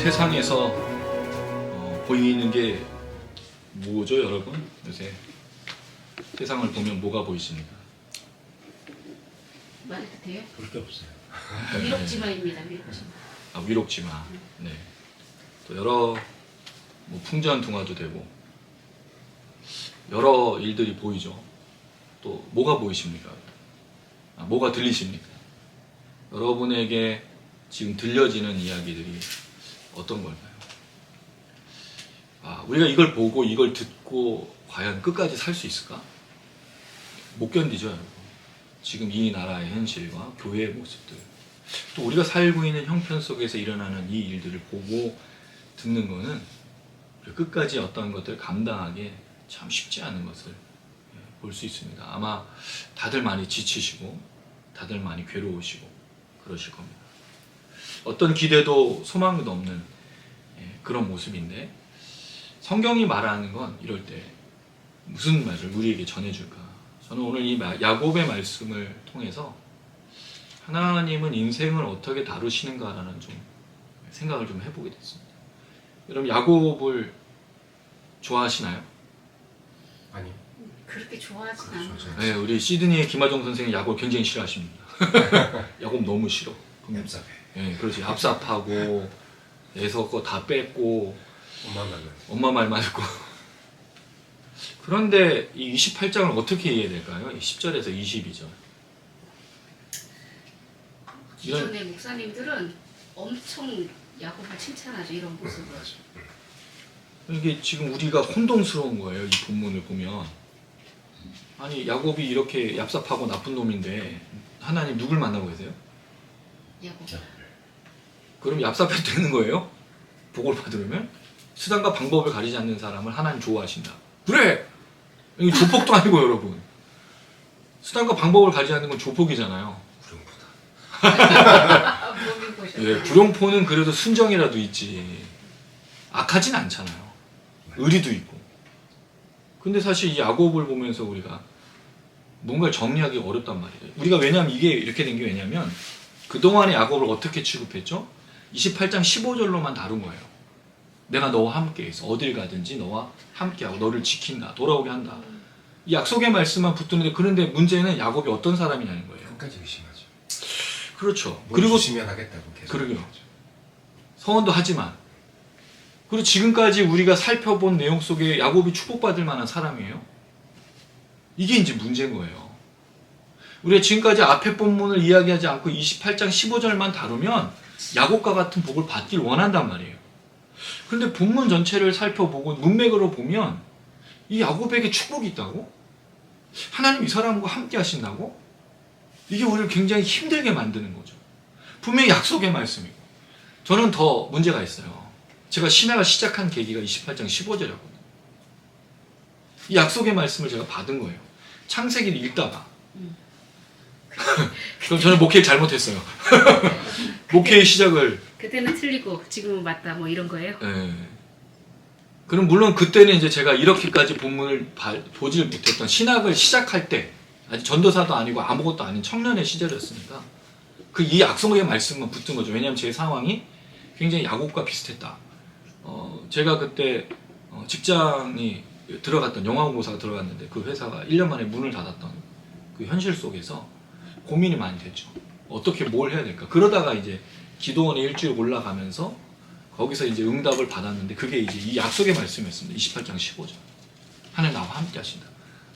세상에서 보이는 게 뭐죠, 여러분? 요새 세상을 보면 뭐가 보이십니까? 말해도 돼요? 볼 게 없어요. 위록지마입니다. 위록지마. 아, 위록지마. 네. 또 여러 풍전등화도 되고 여러 일들이 보이죠. 또 뭐가 보이십니까? 아, 뭐가 들리십니까? 여러분에게 지금 들려지는 이야기들이 어떤 걸까요? 아, 우리가 이걸 보고 이걸 듣고 과연 끝까지 살 수 있을까? 못 견디죠, 여러분. 지금 이 나라의 현실과 교회의 모습들, 또 우리가 살고 있는 형편 속에서 일어나는 이 일들을 보고 듣는 거는 끝까지 어떤 것들을 감당하기 참 쉽지 않은 것을 볼 수 있습니다. 아마 다들 많이 지치시고 다들 많이 괴로우시고 그러실 겁니다. 어떤 기대도 소망도 없는 그런 모습인데, 성경이 말하는 건 이럴 때 무슨 말을 우리에게 전해줄까? 저는 오늘 이 야곱의 말씀을 통해서 하나님은 인생을 어떻게 다루시는가라는 좀 생각을 좀 해보게 됐습니다. 여러분, 야곱을 좋아하시나요? 아니요. 그렇게 좋아하진 않아요. 네, 우리 시드니의 김하정 선생님 야곱 굉장히 싫어하십니다. 야곱 너무 싫어. 얍삽해. 네, 그렇지. 얍삽하고 애서 거 다 뺐고 엄마 말만 듣고. 그런데 이 28장을 어떻게 이해해야 될까요? 10절에서 22절. 기존의 목사님들은 엄청 야곱을 칭찬하죠. 이런 모습을. 이게 지금 우리가 혼동스러운 거예요. 이 본문을 보면. 아니, 야곱이 이렇게 얍삽하고 나쁜 놈인데 하나님 누굴 만나고 계세요? 야곱. 그럼 얍삽해도 되는 거예요? 복을 받으려면? 수단과 방법을 가리지 않는 사람을 하나님 좋아하신다. 그래! 이거 조폭도 아니고, 여러분. 수단과 방법을 가리지 않는 건 조폭이잖아요. 불용보다. 몸이 보셔. 예, 불용포는 그래도 순정이라도 있지. 악하진 않잖아요. 의리도 있고. 근데 사실 이 야곱을 보면서 우리가 뭔가를 정리하기 어렵단 말이에요. 우리가 왜냐면 이게 이렇게 된 게 왜냐면 그동안의 야곱을 어떻게 취급했죠? 28장 15절로만 다룬 거예요. 내가 너와 함께 있어. 어딜 가든지 너와 함께하고 너를 지킨다. 돌아오게 한다. 이 약속의 말씀만 붙드는데, 그런데 문제는 야곱이 어떤 사람이냐는 거예요. 끝까지 의심하죠. 그렇죠. 그리고 주시면 하겠다고 계속. 그러게요. 서원도 하지만, 그리고 지금까지 우리가 살펴본 내용 속에 야곱이 축복받을 만한 사람이에요. 이게 이제 문제인 거예요. 우리가 지금까지 앞에 본문을 이야기하지 않고 28장 15절만 다루면 야곱과 같은 복을 받길 원한단 말이에요. 그런데 본문 전체를 살펴보고 문맥으로 보면 이 야곱에게 축복이 있다고? 하나님 이 사람과 함께 하신다고? 이게 우리를 굉장히 힘들게 만드는 거죠. 분명히 약속의 말씀이고. 저는 더 문제가 있어요. 제가 신학을 시작한 계기가 28장 15절이었거든요. 이 약속의 말씀을 제가 받은 거예요. 창세기를 읽다가. 그럼 저는 목회를 잘못했어요. 목회의 시작을. 그때는 틀리고 지금은 맞다. 뭐 이런 거예요. 네. 그럼 물론 그때는 이제 제가 이렇게까지 본문을 보질 못했던, 신학을 시작할 때 아직 전도사도 아니고 아무것도 아닌 청년의 시절이었으니까 이 약속의 말씀만 붙은 거죠. 왜냐하면 제 상황이 굉장히 야곱과 비슷했다. 제가 그때 직장이 들어갔던, 영화공사가 들어갔는데 그 회사가 1년 만에 문을 닫았던 그 현실 속에서 고민이 많이 됐죠. 어떻게 뭘 해야 될까? 그러다가 이제 기도원에 일주일 올라가면서 거기서 이제 응답을 받았는데, 그게 이제 이 약속의 말씀이었습니다. 28장 15절. 하나님 나와 함께 하신다.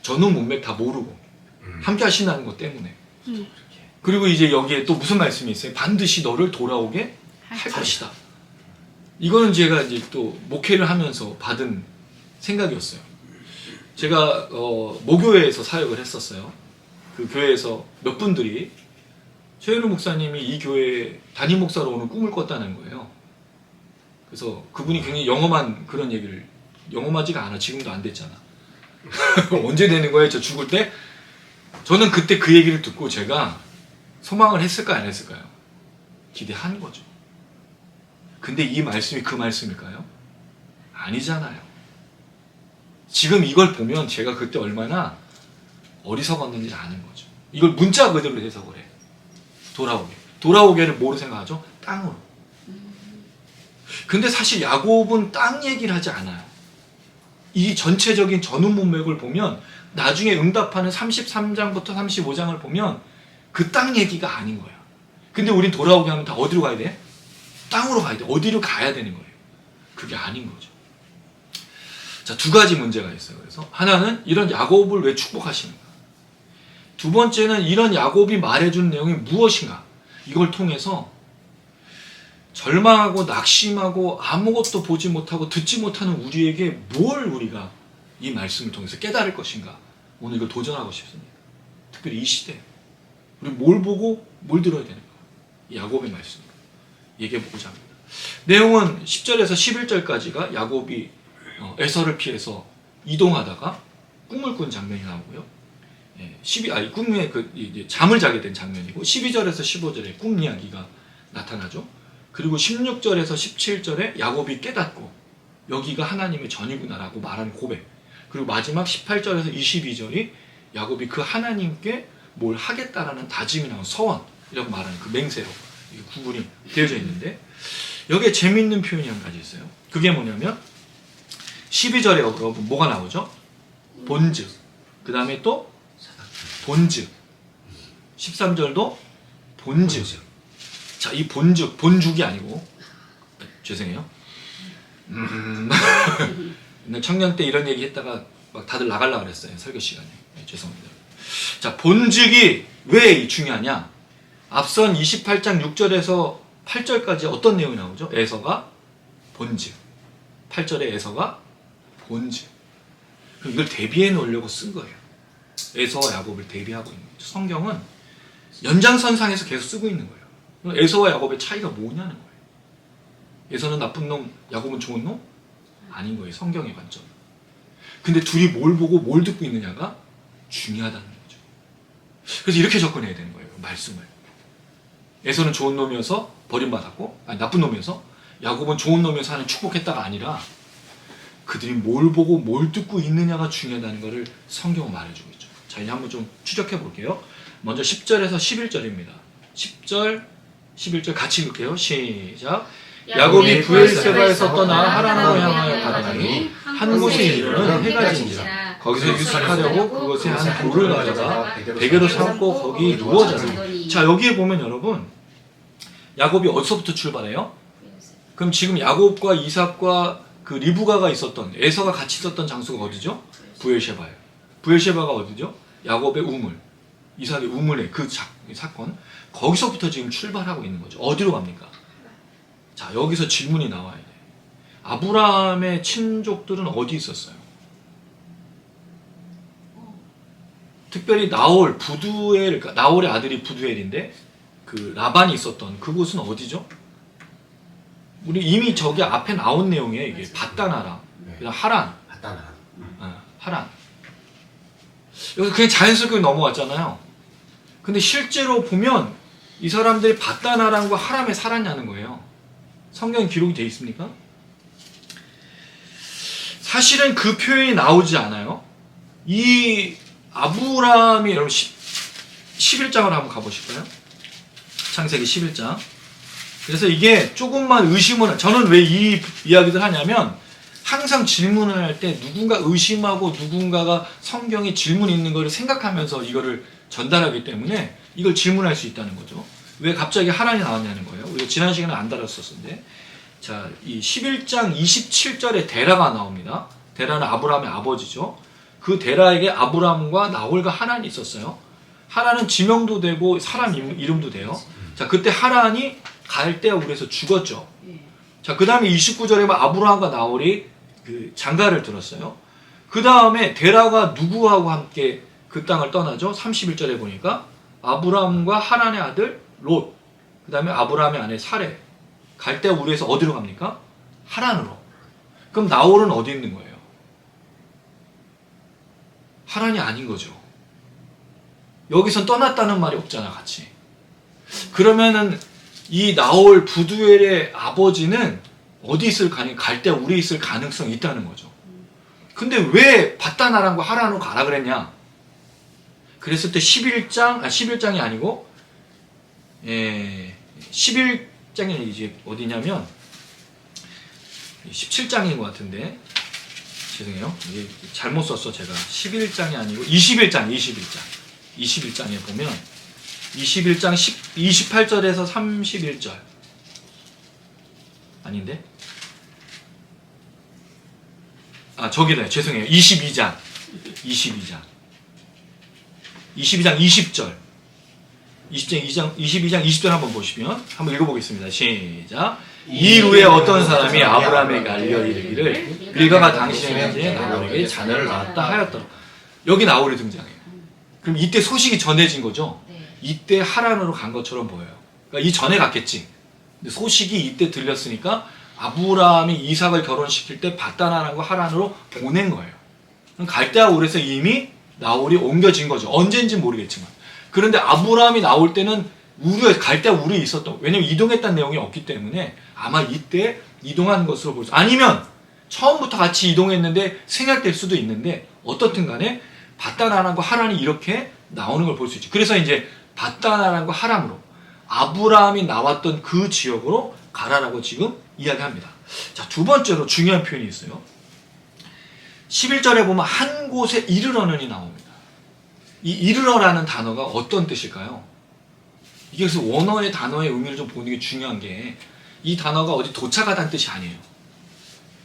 전후 문맥 다 모르고 함께 하신다는 것 때문에. 그리고 이제 여기에 또 무슨 말씀이 있어요? 반드시 너를 돌아오게 할 것이다. 이거는 제가 이제 또 목회를 하면서 받은 생각이었어요. 제가 모교회에서 사역을 했었어요. 그 교회에서 몇 분들이 최현우 목사님이 이 교회에 담임 목사로 오는 꿈을 꿨다는 거예요. 그래서 그분이 굉장히 영험한 그런 얘기를, 영험하지가 않아. 지금도 안 됐잖아. 언제 되는 거예요? 저 죽을 때? 저는 그때 그 얘기를 듣고 제가 소망을 했을까요? 안 했을까요? 기대한 거죠. 근데 이 말씀이 그 말씀일까요? 아니잖아요. 지금 이걸 보면 제가 그때 얼마나 어리석었는지 아는 거죠. 이걸 문자 그대로 해석을 해. 돌아오게. 돌아오게를 뭐로 생각하죠? 땅으로. 근데 사실 야곱은 땅 얘기를 하지 않아요. 이 전체적인 전후 문맥을 보면 나중에 응답하는 33장부터 35장을 보면 그 땅 얘기가 아닌 거야. 근데 우린 돌아오게 하면 다 어디로 가야 돼? 땅으로 가야 돼. 어디로 가야 되는 거예요. 그게 아닌 거죠. 자, 두 가지 문제가 있어요. 그래서 하나는 이런 야곱을 왜 축복하시는가? 두 번째는 이런 야곱이 말해준 내용이 무엇인가? 이걸 통해서 절망하고 낙심하고 아무것도 보지 못하고 듣지 못하는 우리에게 뭘 우리가 이 말씀을 통해서 깨달을 것인가? 오늘 이걸 도전하고 싶습니다. 특별히 이 시대. 우리 뭘 보고 뭘 들어야 되는가? 이 야곱의 말씀 얘기해보고자 합니다. 내용은 10절에서 11절까지가 야곱이 에서를 피해서 이동하다가 꿈을 꾼 장면이 나오고요. 꿈에 이제 잠을 자게 된 장면이고 12절에서 15절에 꿈 이야기가 나타나죠. 그리고 16절에서 17절에 야곱이 깨닫고 여기가 하나님의 전이구나라고 말하는 고백. 그리고 마지막 18절에서 22절이 야곱이 그 하나님께 뭘 하겠다라는 다짐이나 서원이라고 말하는 그 맹세로 구분이 되어져 있는데 여기에 재미있는 표현이 한 가지 있어요. 그게 뭐냐면 12절에 여러분 뭐가 나오죠? 본즉. 그 다음에 또 본즉. 13절도 본즉. 자, 이 본즉, 본죽이 아니고 죄송해요. 옛날 청년 때 이런 얘기 했다가 막 다들 나가려고 그랬어요. 설교 시간에. 죄송합니다. 자, 본즉이 왜 중요하냐? 앞선 28장 6절에서 8절까지 어떤 내용이 나오죠? 에서가 본즉. 8절에 에서가 본즉. 이걸 대비해 놓으려고 쓴 거예요. 에서와 야곱을 대비하고 있는 거죠. 성경은 연장선상에서 계속 쓰고 있는 거예요. 에서와 야곱의 차이가 뭐냐는 거예요. 에서는 나쁜 놈, 야곱은 좋은 놈? 아닌 거예요. 성경의 관점. 근데 둘이 뭘 보고 뭘 듣고 있느냐가 중요하다는 거죠. 그래서 이렇게 접근해야 되는 거예요. 말씀을. 에서는 좋은 놈이어서 버림받았고, 아니 나쁜 놈이어서 야곱은 좋은 놈이어서 하는 축복했다가 아니라 그들이 뭘 보고 뭘 듣고 있느냐가 중요하다는 것을 성경은 말해주고 있죠. 자, 이제 한번 좀 추적해 볼게요. 먼저 10절에서 11절입니다. 10절, 11절 같이 읽을게요. 시작. 야곱이 브엘세바에서 떠나 하란으로 향하여 가더니 한 곳에 이르는 해가 진지라. 거기서 유숙하려고 그곳에 한 돌을 가져다 베개로 삼고 거기 누워 자더니. 자, 여기에 보면 여러분 야곱이 어디서부터 출발해요? 그럼 지금 야곱과 이삭과 그 리브가가 있었던 에서가 같이 있었던 장소가 어디죠? 브엘셰바예요. 브엘셰바가 어디죠? 야곱의 우물, 이삭의 우물의 그 사건. 거기서부터 지금 출발하고 있는 거죠. 어디로 갑니까? 자, 여기서 질문이 나와야 돼요. 아브라함의 친족들은 어디 있었어요? 특별히 나홀, 부두엘, 나홀의 아들이 부두엘인데 그 라반이 있었던 그곳은 어디죠? 우리 이미 저기 앞에 나온 내용이에요. 이게 바단-아람, 그다음 하란. 하란. 여기서 그냥 자연스럽게 넘어왔잖아요. 근데 실제로 보면 이 사람들이 바단-아람과 하람에 살았냐는 거예요. 성경에 기록이 되어 있습니까? 사실은 그 표현이 나오지 않아요. 이 아브라함이 여러분 11장을 한번 가보실까요? 창세기 11장. 그래서 이게 조금만 의심을, 저는 왜 이 이야기들 하냐면 항상 질문을 할 때 누군가 의심하고 누군가가 성경에 질문이 있는 것을 생각하면서 이거를 전달하기 때문에 이걸 질문할 수 있다는 거죠. 왜 갑자기 하란이 나왔냐는 거예요. 우리가 지난 시간에 안 다뤘었는데, 자, 이 11장 27절에 데라가 나옵니다. 데라는 아브라함의 아버지죠. 그 데라에게 아브라함과 나홀과 하란이 있었어요. 하란은 지명도 되고 사람 이름도 돼요. 자, 그때 하란이 갈대아 우르에서 죽었죠. 자, 그 다음에 29절에 아브라함과 나홀이 그 장가를 들었어요. 그 다음에 데라가 누구하고 함께 그 땅을 떠나죠? 31절에 보니까 아브라함과 하란의 아들 롯, 그 다음에 아브라함의 아내 사레, 갈대아 우르에서 어디로 갑니까? 하란으로. 그럼 나홀은 어디 있는 거예요? 하란이 아닌 거죠. 여기선 떠났다는 말이 없잖아, 같이. 그러면은 이 나홀 부두엘의 아버지는 어디 있을 갈대아 우르에 있을 가능성이 있다는 거죠. 근데 왜 바단-아람과 하란으로 가라 그랬냐? 그랬을 때 11장이 아니고 11장이 이제 어디냐면 17장인 것 같은데 죄송해요. 이게 잘못 썼어 제가. 11장이 아니고 21장. 21장에 보면 21장 28절에서 31절 아닌데? 아 저기다. 죄송해요. 22장 20절 22장 20절 한번 보시면 한번 읽어보겠습니다. 시작. 이후에 어떤 사람이 아브라함에게 알려 이르기를 밀가가 당신의 형제 나홀에게 자녀를 낳았다 하였더라. 여기 나홀이 등장해요. 그럼 이때 소식이 전해진 거죠. 네. 이때 하란으로 간 것처럼 보여요. 그러니까 이 전에 갔겠지. 근데 소식이 이때 들렸으니까 아브라함이 이삭을 결혼시킬 때 바다나란과 하란으로 보낸 거예요. 그럼 갈대아 울에서 이미 나홀이 옮겨진 거죠. 언젠지 모르겠지만. 그런데 아브라함이 나올 때는 갈대아 울에 있었던, 왜냐면 이동했다는 내용이 없기 때문에 아마 이때 이동한 것으로 볼 수, 아니면 처음부터 같이 이동했는데 생략될 수도 있는데 어떻든 간에 바다나란과 하란이 이렇게 나오는 걸 볼 수 있죠. 그래서 이제 바다나란과 하란으로 아브라함이 나왔던 그 지역으로 가라라고 지금 이야기합니다. 자, 두 번째로 중요한 표현이 있어요. 11절에 보면 한 곳에 이르러는이 나옵니다. 이 이르러라는 단어가 어떤 뜻일까요? 이게 그래서 원어의 단어의 의미를 좀 보는 게 중요한 게, 이 단어가 어디 도착하다는 뜻이 아니에요.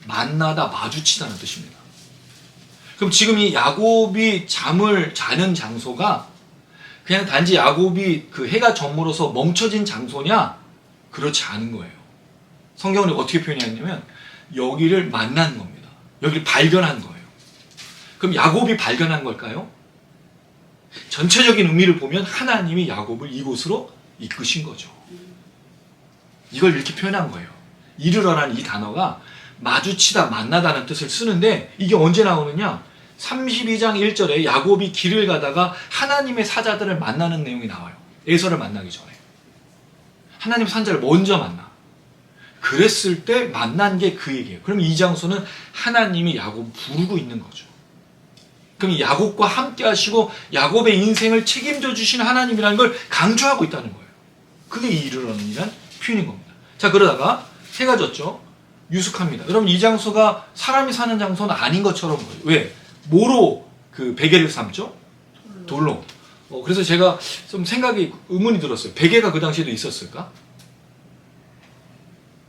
만나다, 마주치다는 뜻입니다. 그럼 지금 이 야곱이 잠을 자는 장소가 그냥 단지 야곱이 그 해가 저물어서 멈춰진 장소냐? 그렇지 않은 거예요. 성경은 어떻게 표현했냐면 여기를 만난 겁니다. 여기를 발견한 거예요. 그럼 야곱이 발견한 걸까요? 전체적인 의미를 보면 하나님이 야곱을 이곳으로 이끄신 거죠. 이걸 이렇게 표현한 거예요. 이르러라는 이 단어가 마주치다, 만나다는 뜻을 쓰는데 이게 언제 나오느냐? 32장 1절에 야곱이 길을 가다가 하나님의 사자들을 만나는 내용이 나와요. 에서를 만나기 전에. 하나님의 사자를 먼저 만나. 그랬을 때 만난 게 그 얘기예요. 그럼 이 장소는 하나님이 야곱을 부르고 있는 거죠. 그럼 야곱과 함께 하시고 야곱의 인생을 책임져 주신 하나님이라는 걸 강조하고 있다는 거예요. 그게 이르러는이란 표현인 겁니다. 자, 그러다가 해가 졌죠. 유숙합니다. 여러분, 이 장소가 사람이 사는 장소는 아닌 것처럼 보여요. 왜? 뭐로 그 베개를 삼죠? 돌로. 그래서 제가 좀 의문이 들었어요. 베개가 그 당시에도 있었을까?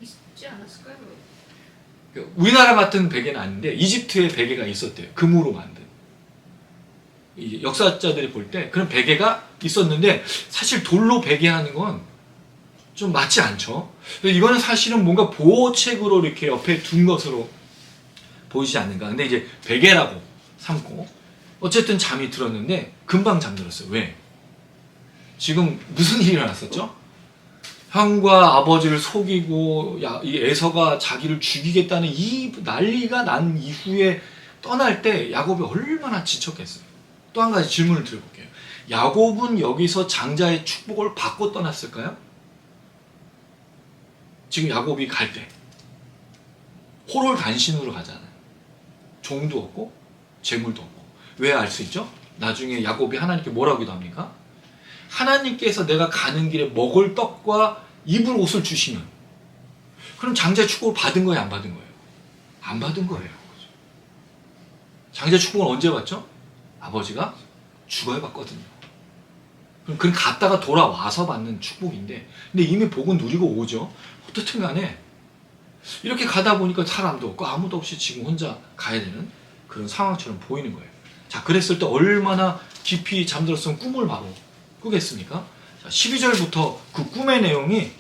있지 않았을까요? 우리나라 같은 베개는 아닌데 이집트에 베개가 있었대요. 금으로 만든. 이 역사자들이 볼 때 그런 베개가 있었는데 사실 돌로 베개하는 건 좀 맞지 않죠. 이거는 사실은 뭔가 보호책으로 이렇게 옆에 둔 것으로 보이지 않는가. 근데 이제 베개라고 삼고 어쨌든 잠이 들었는데 금방 잠들었어요. 왜? 지금 무슨 일이 일어났었죠? 형과 아버지를 속이고 이 에서가 자기를 죽이겠다는 이 난리가 난 이후에 떠날 때 야곱이 얼마나 지쳤겠어요. 또 한 가지 질문을 드려볼게요. 야곱은 여기서 장자의 축복을 받고 떠났을까요? 지금 야곱이 갈 때 호롤 단신으로 가잖아요. 종도 없고 재물도 없고. 왜 알 수 있죠? 나중에 야곱이 하나님께 뭐라고 기도합니까? 하나님께서 내가 가는 길에 먹을 떡과 입을 옷을 주시면, 그럼 장자의 축복을 받은 거예요, 안 받은 거예요? 안 받은 거예요. 장자의 축복은 언제 받죠? 아버지가 죽어야 받거든요. 그럼 갔다가 돌아와서 받는 축복인데, 근데 이미 복은 누리고 오죠. 어떻든 간에 이렇게 가다 보니까 사람도 없고 아무도 없이 지금 혼자 가야 되는 그런 상황처럼 보이는 거예요. 자, 그랬을 때 얼마나 깊이 잠들었으면 꿈을 바로 꾸겠습니까? 자, 12절부터 그 꿈의 내용이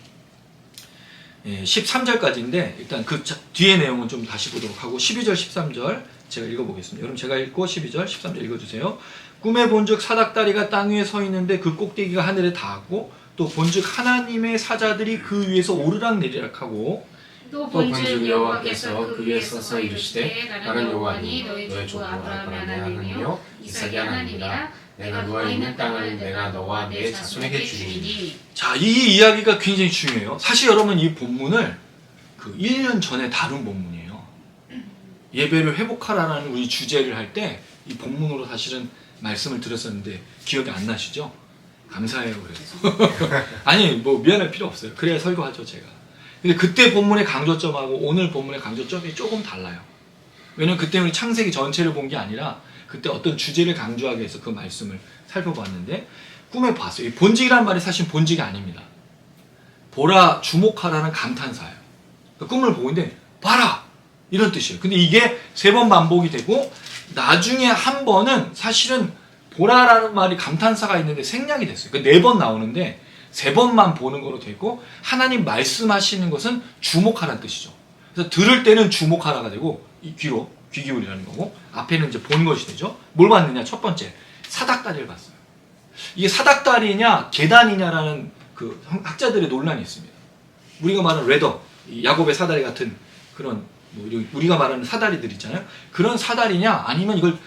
13절까지인데 일단 그 뒤의 내용은 좀 다시 보도록 하고 12절 13절 제가 읽어보겠습니다. 여러분 제가 읽고 12절 13절 읽어주세요. 꿈에 본즉 사닥다리가 땅 위에 서 있는데 그 꼭대기가 하늘에 닿았고 또 본즉 하나님의 사자들이 그 위에서 오르락내리락 하고 또 본즉 여호와께서 그 위에 서서 이르시되 나는 여호와니 너의 주 아브라함의 하나님이요 이삭의 하나님이라. 내가 누워 있는 땅을 내가 너와 네 자손에게 주리니. 자, 이 이야기가 굉장히 중요해요. 사실 여러분 이 본문을 그 1년 전에 다룬 본문이에요. 예배를 회복하라는 우리 주제를 할 때 이 본문으로 사실은 말씀을 드렸었는데 기억이 안 나시죠? 감사해요. 그래서 아니 뭐 미안할 필요 없어요. 그래야 설교하죠 제가. 근데 그때 본문의 강조점하고 오늘 본문의 강조점이 조금 달라요. 왜냐면 그때 우리 창세기 전체를 본 게 아니라 그때 어떤 주제를 강조하기 위해서 그 말씀을 살펴봤는데 꿈에 봤어요. 이 본직이라는 말이 사실 본직이 아닙니다. 보라, 주목하라는 감탄사예요. 그러니까 꿈을 보고 있는데 봐라! 이런 뜻이에요. 근데 이게 3번 반복이 되고 나중에 한 번은 사실은 보라라는 말이 감탄사가 있는데 생략이 됐어요. 그러니까 4번 나오는데 3번만 보는 거로 되고 하나님 말씀하시는 것은 주목하라는 뜻이죠. 그래서 들을 때는 주목하라가 되고 이 귀로 귀 기울이라는 거고 앞에는 이제 본 것이 되죠. 뭘 봤느냐? 첫 번째 사닥다리를 봤어요. 이게 사닥다리냐 계단이냐라는 그 학자들의 논란이 있습니다. 우리가 말하는 레더, 야곱의 사다리 같은 그런 뭐 우리가 말하는 사다리들 있잖아요. 그런 사다리냐 아니면 이걸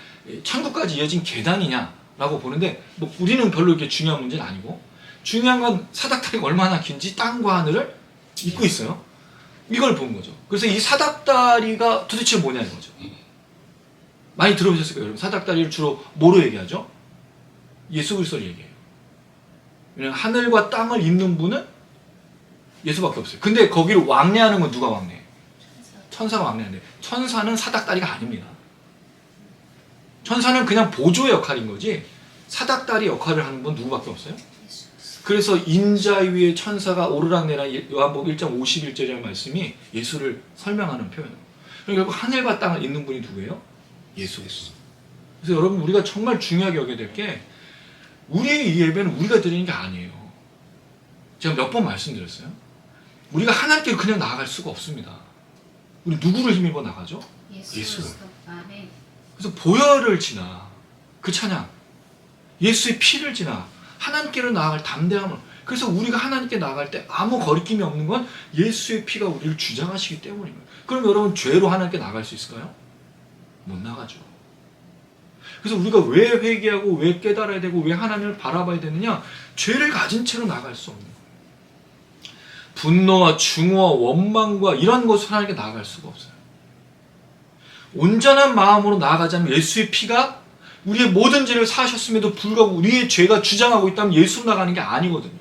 천국까지 이어진 계단이냐라고 보는데 뭐 우리는 별로 이렇게 중요한 문제는 아니고 중요한 건 사닥다리가 얼마나 긴지 땅과 하늘을 잇고 있어요. 이걸 본 거죠. 그래서 이 사닥다리가 도대체 뭐냐 이거죠. 많이 들어보셨을 거예요. 여러분 사닥다리를 주로 뭐로 얘기하죠? 예수 그리스도를 얘기해요. 왜냐하면 하늘과 땅을 잇는 분은 예수밖에 없어요. 근데 거기를 왕래하는 건 누가 왕래해요? 천사가 왕래하는데 천사는 사닥다리가 아닙니다. 천사는 그냥 보조의 역할인 거지 사닥다리 역할을 하는 건 누구밖에 없어요? 그래서 인자 위에 천사가 오르락내락 요한복음 1장 51절이라는 말씀이 예수를 설명하는 표현이에요. 결국 하늘과 땅을 잇는 분이 누구예요? 예수. 그래서 여러분 우리가 정말 중요하게 여겨야 될 게 우리의 이 예배는 우리가 드리는 게 아니에요. 제가 몇 번 말씀드렸어요. 우리가 하나님께 그냥 나아갈 수가 없습니다. 우리 누구를 힘입어 나가죠? 예수를. 그래서 보혈을 지나 그 찬양 예수의 피를 지나 하나님께로 나아갈 담대함을 그래서 우리가 하나님께 나아갈 때 아무 거리낌이 없는 건 예수의 피가 우리를 주장하시기 때문인 거예요. 그럼 여러분 죄로 하나님께 나아갈 수 있을까요? 못 나가죠. 그래서 우리가 왜 회개하고 왜 깨달아야 되고 왜 하나님을 바라봐야 되느냐? 죄를 가진 채로 나갈 수 없는 거예요. 분노와 증오와 원망과 이런 것으로 하나님께 나아갈 수가 없어요. 온전한 마음으로 나아가자면 예수의 피가 우리의 모든 죄를 사하셨음에도 불구하고 우리의 죄가 주장하고 있다면 예수로 나가는 게 아니거든요.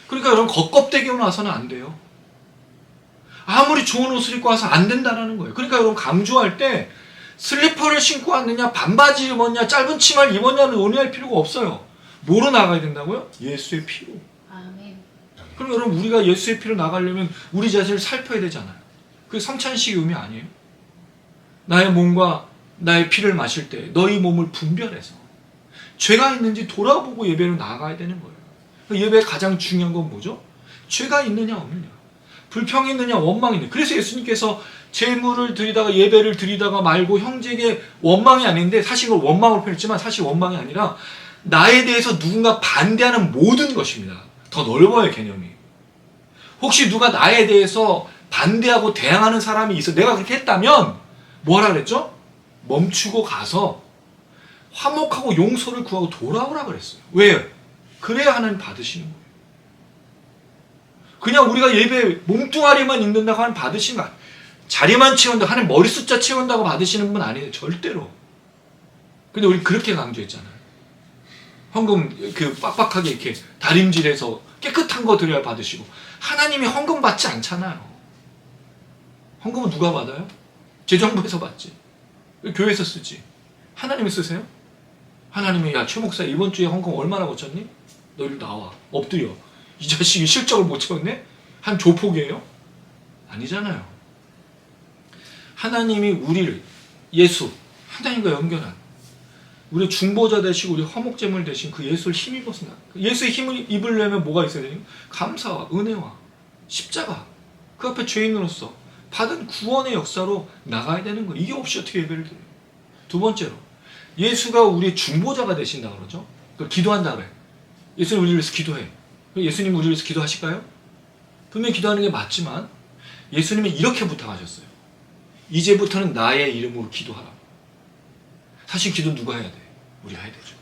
그러니까 여러분 겉껍데기 입고 나서는 안 돼요. 아무리 좋은 옷을 입고 와서 안 된다는 거예요. 그러니까 여러분 강조할 때 슬리퍼를 신고 왔느냐 반바지 입었냐 짧은 치마를 입었냐를 논의할 필요가 없어요. 뭐로 나가야 된다고요? 예수의 피로. 아멘. 그럼 여러분 우리가 예수의 피로 나가려면 우리 자신을 살펴야 되잖아요. 그게 성찬식의 의미 아니에요? 나의 몸과 나의 피를 마실 때 너희 몸을 분별해서 죄가 있는지 돌아보고 예배로 나아가야 되는 거예요. 예배의 가장 중요한 건 뭐죠? 죄가 있느냐 없느냐 불평이 있느냐 원망이 있느냐. 그래서 예수님께서 제물을 드리다가 예배를 드리다가 말고 형제에게 원망이 아닌데 사실 그걸 원망으로 표현했지만 사실 원망이 아니라 나에 대해서 누군가 반대하는 모든 것입니다. 더 넓어요 개념이. 혹시 누가 나에 대해서 반대하고 대항하는 사람이 있어 내가 그렇게 했다면 뭐하라 그랬죠? 멈추고 가서 화목하고 용서를 구하고 돌아오라 그랬어요. 왜? 그래야 하나님 받으시는 거예요. 그냥 우리가 예배 몸뚱아리만 있는다고 하나님 받으시는 거 아니에요. 자리만 채운다고 하나님 머리 숫자 채운다고 받으시는 분 아니에요. 절대로. 근데 우리 그렇게 강조했잖아요. 헌금 그 빡빡하게 이렇게 다림질해서 깨끗한 거 드려야 받으시고 하나님이 헌금 받지 않잖아요. 헌금은 누가 받아요? 재정부에서 받지. 교회에서 쓰지. 하나님이 쓰세요? 하나님이 야 최 목사 이번 주에 헌금 얼마나 고쳤니? 너 이리 나와. 엎드려. 이 자식이 실적을 못 채웠네? 한 조폭이에요? 아니잖아요. 하나님이 우리를 예수 하나님과 연결한 우리 중보자 되시고 우리 화목제물 되신 그 예수를 힘입어서 예수의 힘을 입으려면 뭐가 있어야 되니? 감사와 은혜와 십자가 그 앞에 죄인으로서 받은 구원의 역사로 나가야 되는 거예요. 이게 없이 어떻게 예배를 드려요? 두 번째로 예수가 우리의 중보자가 되신다고 그러죠. 기도한다 그래. 예수님 우리를 위해서 기도해. 예수님 우리를 위해서 기도하실까요? 분명히 기도하는 게 맞지만 예수님이 이렇게 부탁하셨어요. 이제부터는 나의 이름으로 기도하라. 사실 기도 누가 해야 돼? 우리가 해야 되죠.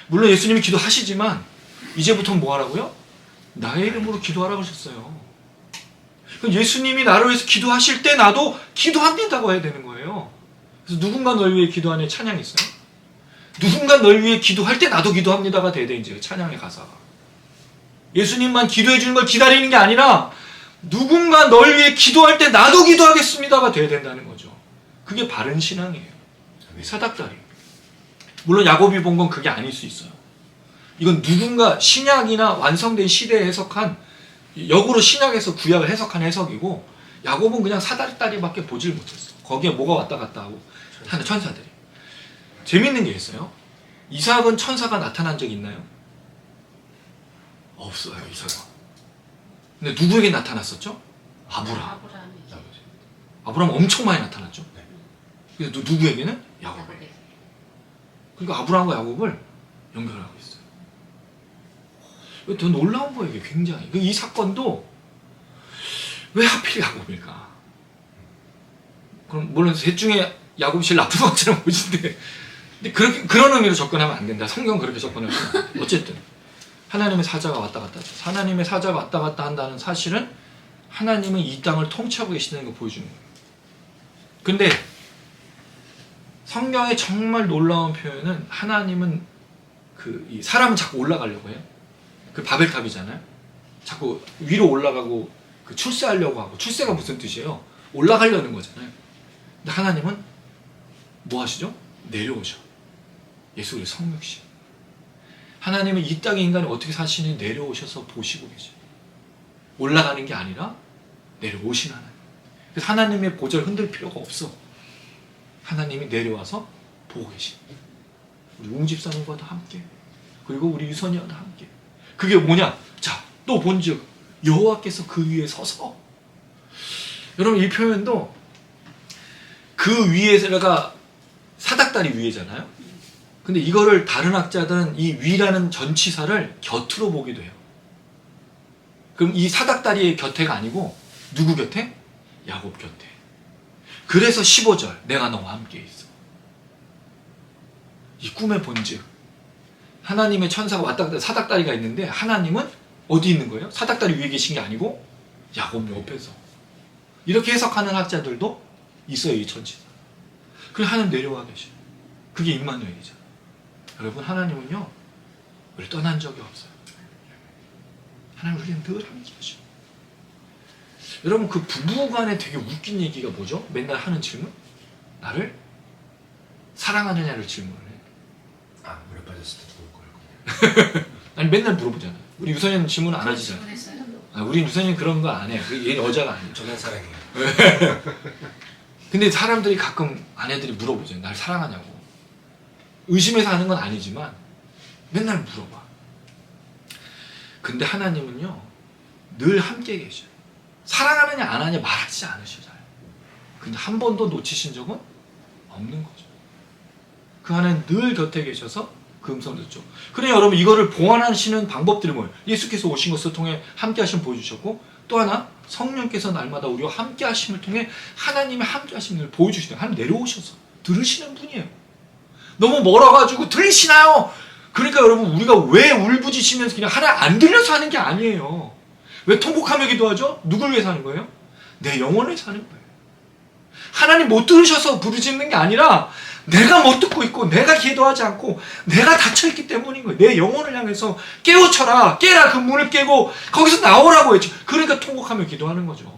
물론 예수님이 기도하시지만 이제부터는 뭐 하라고요? 나의 이름으로 기도하라고 하셨어요. 그럼 예수님이 나를 위해서 기도하실 때 나도 기도한다고 해야 되는 거예요. 그래서 누군가 널 위해 기도하는 찬양이 있어요. 누군가 널 위해 기도할 때 나도 기도합니다가 돼야 돼 이제 찬양의 가사가. 예수님만 기도해 주는 걸 기다리는 게 아니라 누군가 널 위해 기도할 때 나도 기도하겠습니다가 돼야 된다는 거죠. 그게 바른 신앙이에요. 사닥다리. 물론 야곱이 본 건 그게 아닐 수 있어요. 이건 누군가 신약이나 완성된 시대에 해석한, 역으로 신약에서 구약을 해석한 해석이고, 야곱은 그냥 사닥다리밖에 보질 못했어. 거기에 뭐가 왔다 갔다 하고 하는 천사들이. 재밌는 게 있어요. 이삭은 천사가 나타난 적 있나요? 없어요, 이삭은. 근데 누구에게 나타났었죠? 아브라함. 아브라함 엄청 많이 나타났죠. 근데 누구에게는? 야곱에게. 그러니까 아브라함과 야곱을 연결하고 있어요. 더 놀라운 거예요, 이게 굉장히. 이 사건도 왜 하필 야곱일까? 그럼 물론 셋 중에 야곱이 제일 나쁜 것처럼 보이는데, 근데 그런 의미로 접근하면 안 된다. 성경 그렇게 접근하면 안 돼. 어쨌든 하나님의 사자가 왔다 갔다 하죠. 하나님의 사자가 왔다 갔다 한다는 사실은 하나님은 이 땅을 통치하고 계시다는 걸 보여주는 거예요. 근데 성경의 정말 놀라운 표현은 하나님은 이 사람은 자꾸 올라가려고 해요. 그 바벨탑이잖아요. 자꾸 위로 올라가고 출세하려고 하고, 출세가 무슨 뜻이에요? 올라가려는 거잖아요. 근데 하나님은 뭐 하시죠? 내려오셔. 예수 그리스도 성육신. 하나님은 이 땅의 인간이 어떻게 사시는지 내려오셔서 보시고 계셔요. 올라가는 게 아니라 내려오신 하나님. 그래서 하나님의 보좌를 흔들 필요가 없어. 하나님이 내려와서 보고 계신. 우리 웅 집사님과도 함께, 그리고 우리 유선이와도 함께. 그게 뭐냐? 자, 또 본즉 여호와께서 그 위에 서서. 여러분, 이 표현도 그 위에가 사닥다리 위에잖아요. 근데 이거를 다른 학자들은 이 위라는 전치사를 곁으로 보기도 해요. 그럼 이 사닥다리의 곁에가 아니고 누구 곁에? 야곱 곁에. 그래서 15절 내가 너와 함께 있어. 이 꿈의 본즉 하나님의 천사가 왔다 갔다 사닥다리가 있는데, 하나님은 어디 있는 거예요? 사닥다리 위에 계신 게 아니고 야곱 옆에서. 이렇게 해석하는 학자들도 있어요, 이 천지사. 그래서 하나님 내려와 계셔요. 그게 임마누엘이잖아요. 여러분, 하나님은요 우리를 떠난 적이 없어요. 하나님 우리는 늘 함께 하셔요. 여러분, 그 부부간에 되게 웃긴 얘기가 뭐죠? 맨날 하는 질문? 나를 사랑하느냐를 질문을 해. 아, 물에 빠졌을 때 죽을 거라고. 아니, 맨날 물어보잖아요. 우리 유선이는 질문 안 하시잖아요. 우리 유선이는 그런 거 안 해요. 얘는 여자가 아니에요. 저는 사랑해요. 근데 사람들이 가끔 아내들이 물어보죠. 날 사랑하냐고. 의심해서 하는 건 아니지만 맨날 물어봐. 근데 하나님은요 늘 함께 계셔요. 사랑하느냐 안 하느냐 말하지 않으시잖아요. 근데 한 번도 놓치신 적은 없는 거죠. 그 하나님 늘 곁에 계셔서 그 음성을 듣죠. 그래, 여러분, 이거를 보완하시는 방법들이 뭐예요? 예수께서 오신 것을 통해 함께 하심을 보여주셨고, 또 하나 성령께서 날마다 우리와 함께 하심을 통해 하나님의 함께 하심을 보여주시는, 하나님 내려오셔서 들으시는 분이에요. 너무 멀어가지고 들리시나요? 그러니까 여러분, 우리가 왜 울부짖으면서 그냥 하나님 안 들려서 하는 게 아니에요. 왜 통곡하며 기도하죠? 누굴 위해서 하는 거예요? 내 영혼을 위해서 하는 거예요. 하나님 못 들으셔서 부르짖는 게 아니라 내가 못 듣고 있고 내가 기도하지 않고 내가 닫혀있기 때문인 거예요. 내 영혼을 향해서 깨우쳐라, 깨라, 그 문을 깨고 거기서 나오라고 했죠. 그러니까 통곡하며 기도하는 거죠.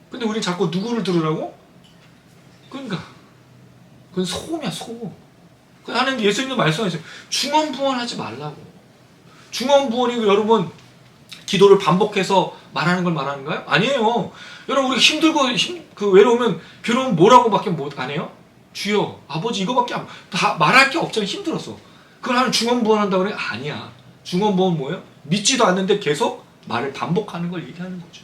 근데 우린 자꾸 누구를 들으라고? 그러니까 그건 소음이야, 소음. 하나님, 예수님도 말씀하셨어요. 중언부언하지 말라고. 중언부언이고, 여러분 기도를 반복해서 말하는 걸 말하는가요? 아니에요. 여러분, 우리가 힘들고 외로우면 괴로우면 뭐라고밖에 못 안 해요? 주여, 아버지, 이거밖에 다 말할 게 없잖아요. 힘들어서. 그걸 하는 중언부언한다고 그래? 아니야. 중언부언 뭐예요? 믿지도 않는데 계속 말을 반복하는 걸 얘기하는 거죠.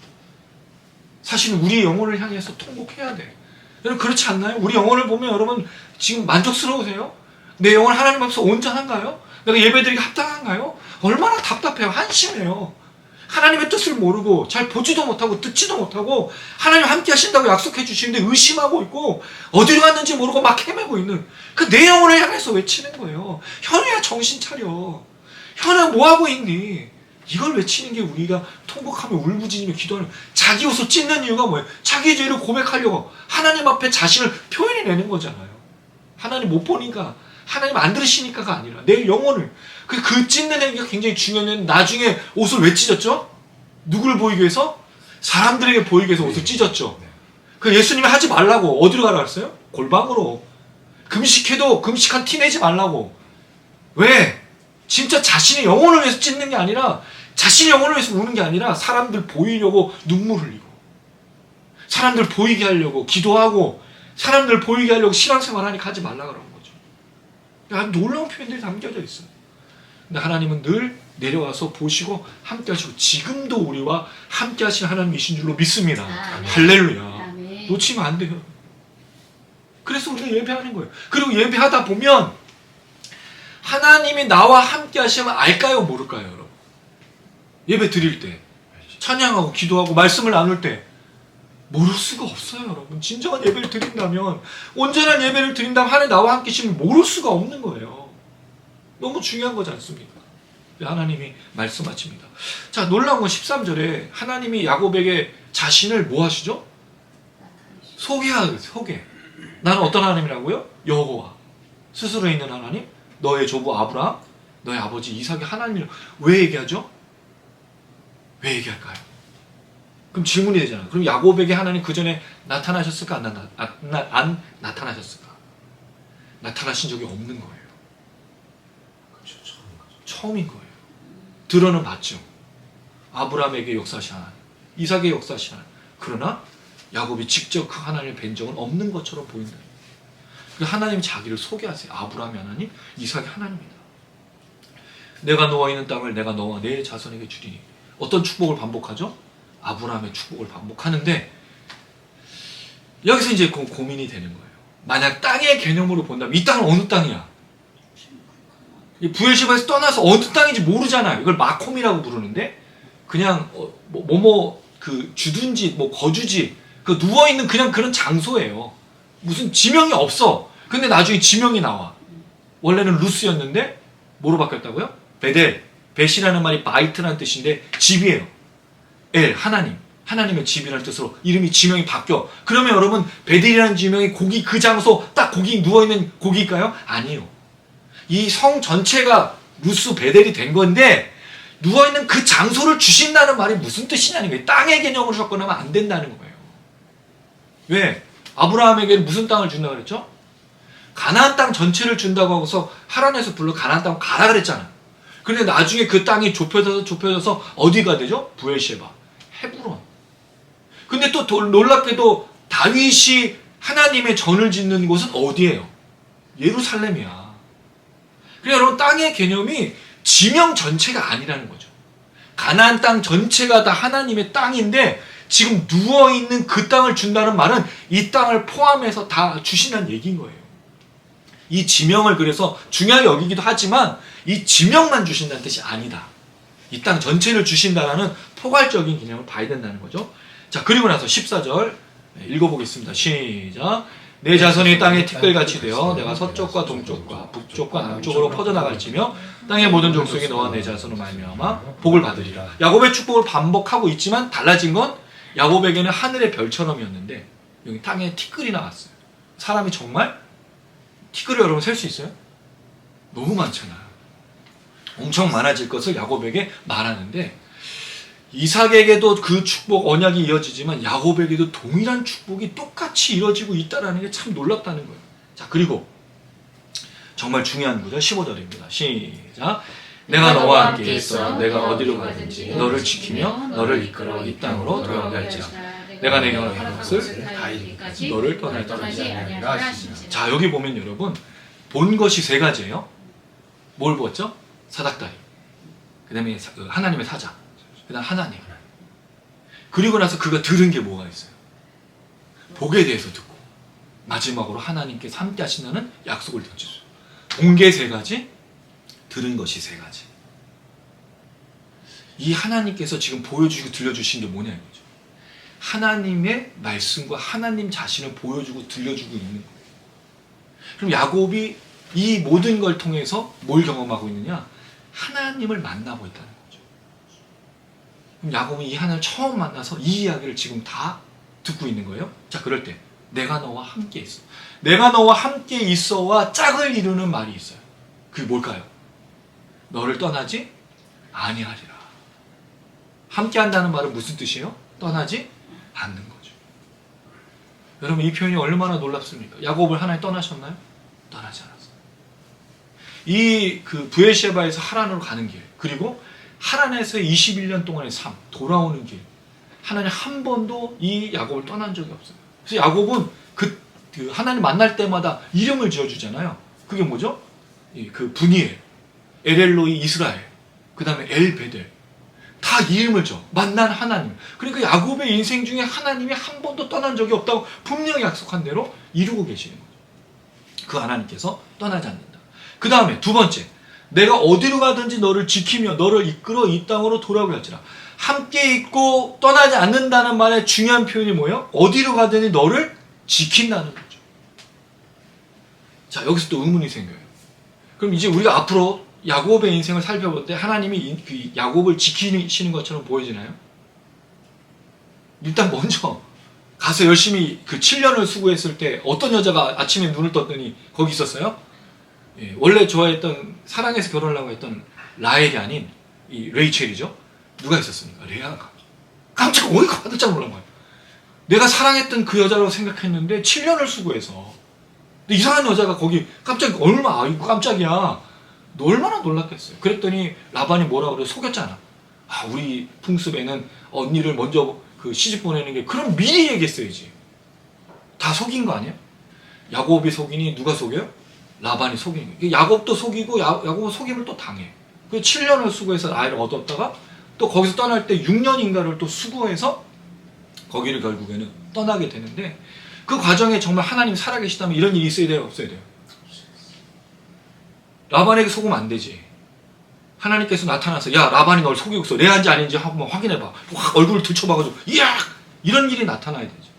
사실은 우리의 영혼을 향해서 통곡해야 돼. 여러분, 그렇지 않나요? 우리 영혼을 보면 여러분 지금 만족스러우세요? 내 영혼 하나님 앞에서 온전한가요? 내가 예배드리기 합당한가요? 얼마나 답답해요. 한심해요. 하나님의 뜻을 모르고 잘 보지도 못하고 듣지도 못하고 하나님 함께 하신다고 약속해 주시는데 의심하고 있고 어디로 갔는지 모르고 막 헤매고 있는 그 내 영혼을 향해서 외치는 거예요. 현우야, 정신 차려. 현우야, 뭐하고 있니? 이걸 외치는 게 우리가 통곡하며 울부짖으며 기도하는, 자기 옷을 찢는 이유가 뭐예요? 자기의 죄를 고백하려고 하나님 앞에 자신을 표현해내는 거잖아요. 하나님 못 보니까 하나님 안 들으시니까가 아니라 내 영혼을 그 찢는 행위가 굉장히 중요한. 나중에 옷을 왜 찢었죠? 누구를 보이기 위해서? 사람들에게 보이기 위해서 옷을 찢었죠. 그 예수님이 하지 말라고 어디로 가라 그랬어요? 골방으로. 금식해도 금식한 티 내지 말라고. 왜? 진짜 자신의 영혼을 위해서 찢는 게 아니라, 자신의 영혼을 위해서 우는 게 아니라 사람들 보이려고 눈물 흘리고, 사람들 보이게 하려고 기도하고, 사람들 보이게 하려고 신앙생활 하니까 하지 말라 그런 거죠. 아주 놀라운 표현들이 담겨져 있어요. 근데 하나님은 늘 내려와서 보시고 함께 하시고, 지금도 우리와 함께 하신 하나님이신 줄로 믿습니다. 아멘. 할렐루야. 아멘. 놓치면 안 돼요. 그래서 우리가 예배하는 거예요. 그리고 예배하다 보면 하나님이 나와 함께 하시면 알까요, 모를까요, 여러분? 예배 드릴 때, 찬양하고 기도하고 말씀을 나눌 때 모를 수가 없어요, 여러분. 진정한 예배를 드린다면, 온전한 예배를 드린다면 하나님 나와 함께 하시면 모를 수가 없는 거예요. 너무 중요한 거지 않습니까? 하나님이 말씀하십니다. 자, 놀라운 건 13절에 하나님이 야곱에게 자신을 뭐 하시죠? 소개하세요. 소개. 나는 어떤 하나님이라고요? 여호와. 스스로 있는 하나님, 너의 조부 아브라함, 너의 아버지 이삭의 하나님이라고. 왜 얘기하죠? 왜 얘기할까요? 그럼 질문이 되잖아요. 그럼 야곱에게 하나님 그 전에 나타나셨을까? 안 나타나셨을까? 나타나신 적이 없는 거예요. 그렇죠. 처음인 거예요. 들어는 봤죠. 아브라함에게 역사하신 하나님, 이삭의 역사하신 하나님. 그러나 야곱이 직접 그 하나님을 뵌 적은 없는 것처럼 보인다. 하나님 자기를 소개하세요. 아브라함의 하나님, 이삭의 하나님이다. 내가 너와 있는 땅을 내가 너와 내 자손에게 주리니. 어떤 축복을 반복하죠? 아브라함의 축복을 반복하는데, 여기서 이제 고민이 되는 거예요. 만약 땅의 개념으로 본다면 이 땅은 어느 땅이야? 이 부엘시바에서 떠나서 어느 땅인지 모르잖아요. 이걸 마콤이라고 부르는데, 그냥 그 주둔지, 뭐 거주지, 그 누워 있는 그냥 그런 장소예요. 무슨 지명이 없어. 근데 나중에 지명이 나와. 원래는 루스였는데 뭐로 바뀌었다고요? 베델. 벳이라는 말이 바이트라는 뜻인데 집이에요. 엘, 하나님. 하나님의 집이라는 뜻으로 이름이 지명이 바뀌어. 그러면 여러분, 베델이라는 지명이 고기 그 장소, 딱 고기 누워있는 고기일까요? 아니에요. 이 성 전체가 루스 베델이 된 건데, 누워있는 그 장소를 주신다는 말이 무슨 뜻이냐는 거예요. 땅의 개념으로 접근하면 안 된다는 거예요. 왜? 아브라함에게는 무슨 땅을 준다고 그랬죠? 가나안 땅 전체를 준다고 하고서 하란에서 불러 가나안 땅 가라 그랬잖아요. 그런데 나중에 그 땅이 좁혀져서 어디가 되죠? 부엘셰바, 헤브론. 근데 또 놀랍게도 다윗이 하나님의 전을 짓는 곳은 어디예요? 예루살렘이야. 그러니까 여러분, 땅의 개념이 지명 전체가 아니라는 거죠. 가나안 땅 전체가 다 하나님의 땅인데, 지금 누워있는 그 땅을 준다는 말은 이 땅을 포함해서 다 주신다는 얘기인 거예요. 이 지명을 그래서 중요하게 여기기도 하지만, 이 지명만 주신다는 뜻이 아니다. 이 땅 전체를 주신다는 포괄적인 개념을 봐야 된다는 거죠. 자, 그리고 나서 14절 읽어보겠습니다. 시작. 내 자손이 땅에 티끌같이 되어 내가 서쪽과 동쪽과 북쪽과 남쪽으로 퍼져나갈지며 땅의 모든 족속이 너와 내 자손을 말미암아 복을 받으리라. 야곱의 축복을 반복하고 있지만 달라진 건, 야곱에게는 하늘의 별처럼이었는데 여기 땅에 티끌이 나왔어요. 사람이 정말 티끌을 여러분 셀 수 있어요? 너무 많잖아요. 엄청 많아질 것을 야곱에게 말하는데, 이삭에게도 그 축복 언약이 이어지지만 야곱에게도 동일한 축복이 똑같이 이루어지고 있다는 게 참 놀랍다는 거예요. 자, 그리고 정말 중요한 구절 15절입니다. 시작. 내가 너와 함께 있어 내가 어디로 가든지 너를 지키며 너를 이끌어 이 땅으로 돌아오게 할지라. 내가 내게 허락한 것을 다 이루기까지 너를 떠나지 아니하리라 하시니라. 자, 여기 보면 여러분, 본 것이 세 가지예요. 뭘 보았죠? 사닥다리, 그 다음에 하나님의 사자, 그 다음 하나님. 그리고 나서 그가 들은 게 뭐가 있어요? 복에 대해서 듣고, 마지막으로 하나님께서 함께 하신다는 약속을 듣죠. 본 게 세 가지, 들은 것이 세 가지. 이 하나님께서 지금 보여주시고 들려주신 게 뭐냐 이거죠. 하나님의 말씀과 하나님 자신을 보여주고 들려주고 있는 거예요. 그럼 야곱이 이 모든 걸 통해서 뭘 경험하고 있느냐? 하나님을 만나고 있다는 거죠. 그럼 야곱은 이 하나님을 처음 만나서 이 이야기를 지금 다 듣고 있는 거예요. 자, 그럴 때 내가 너와 함께 있어. 내가 너와 함께 있어와 짝을 이루는 말이 있어요. 그게 뭘까요? 너를 떠나지 아니하리라. 함께 한다는 말은 무슨 뜻이에요? 떠나지 않는 거죠. 여러분, 이 표현이 얼마나 놀랍습니까? 야곱을 하나님 떠나셨나요? 떠나지 않았어요. 이 부에셰바에서 하란으로 가는 길, 그리고 하란에서 21년 동안의 삶, 돌아오는 길, 하나님 한 번도 이 야곱을 떠난 적이 없어요. 그래서 야곱은 그 하나님 만날 때마다 이름을 지어주잖아요. 그게 뭐죠? 그 분이엘, 엘엘로이 이스라엘, 그 다음에 엘베델, 다 이름을 줘. 만난 하나님. 그러니까 야곱의 인생 중에 하나님이 한 번도 떠난 적이 없다고 분명히 약속한 대로 이루고 계시는 거죠. 그 하나님께서 떠나지 않는다. 그 다음에 두 번째, 내가 어디로 가든지 너를 지키며 너를 이끌어 이 땅으로 돌아오게 할지라. 함께 있고 떠나지 않는다는 말의 중요한 표현이 뭐예요? 어디로 가든지 너를 지킨다는 거죠. 자, 여기서 또 의문이 생겨요. 그럼 이제 우리가 앞으로 야곱의 인생을 살펴볼 때 하나님이 그 야곱을 지키시는 것처럼 보여지나요? 일단 먼저 가서 열심히 그 7년을 수고했을 때 어떤 여자가 아침에 눈을 떴더니 거기 있었어요? 예, 원래 좋아했던, 사랑해서 결혼을 하고 했던 라헬이 아닌 이 레이첼이죠. 누가 있었습니까? 레아가. 깜짝 놀란 거예요. 내가 사랑했던 그 여자라고 생각했는데 7년을 수고해서, 근데 이상한 여자가 거기 깜짝, 아이고 깜짝이야. 너 얼마나 놀랐겠어요. 그랬더니 라반이 뭐라고 그래? 속였잖아. 아, 우리 풍습에는 언니를 먼저 그 시집 보내는 게, 그럼 미리 얘기했어야지. 다 속인 거 아니야? 야곱이 속이니 누가 속여요? 라반이 속이는 거예요. 야곱도 속이고 야곱은 속임을 또 당해. 그 7년을 수고해서 아이를 얻었다가 또 거기서 떠날 때 6년인가를 또 수고해서 거기를 결국에는 떠나게 되는데, 그 과정에 정말 하나님이 살아계시다면 이런 일이 있어야 돼요? 없어야 돼요? 라반에게 속으면 안 되지. 하나님께서 나타나서 야, 라반이 널 속이고 있어. 레아인지 아닌지 한번 확인해봐. 확 얼굴을 들춰봐가지고 이야! 이런 일이 나타나야 되죠.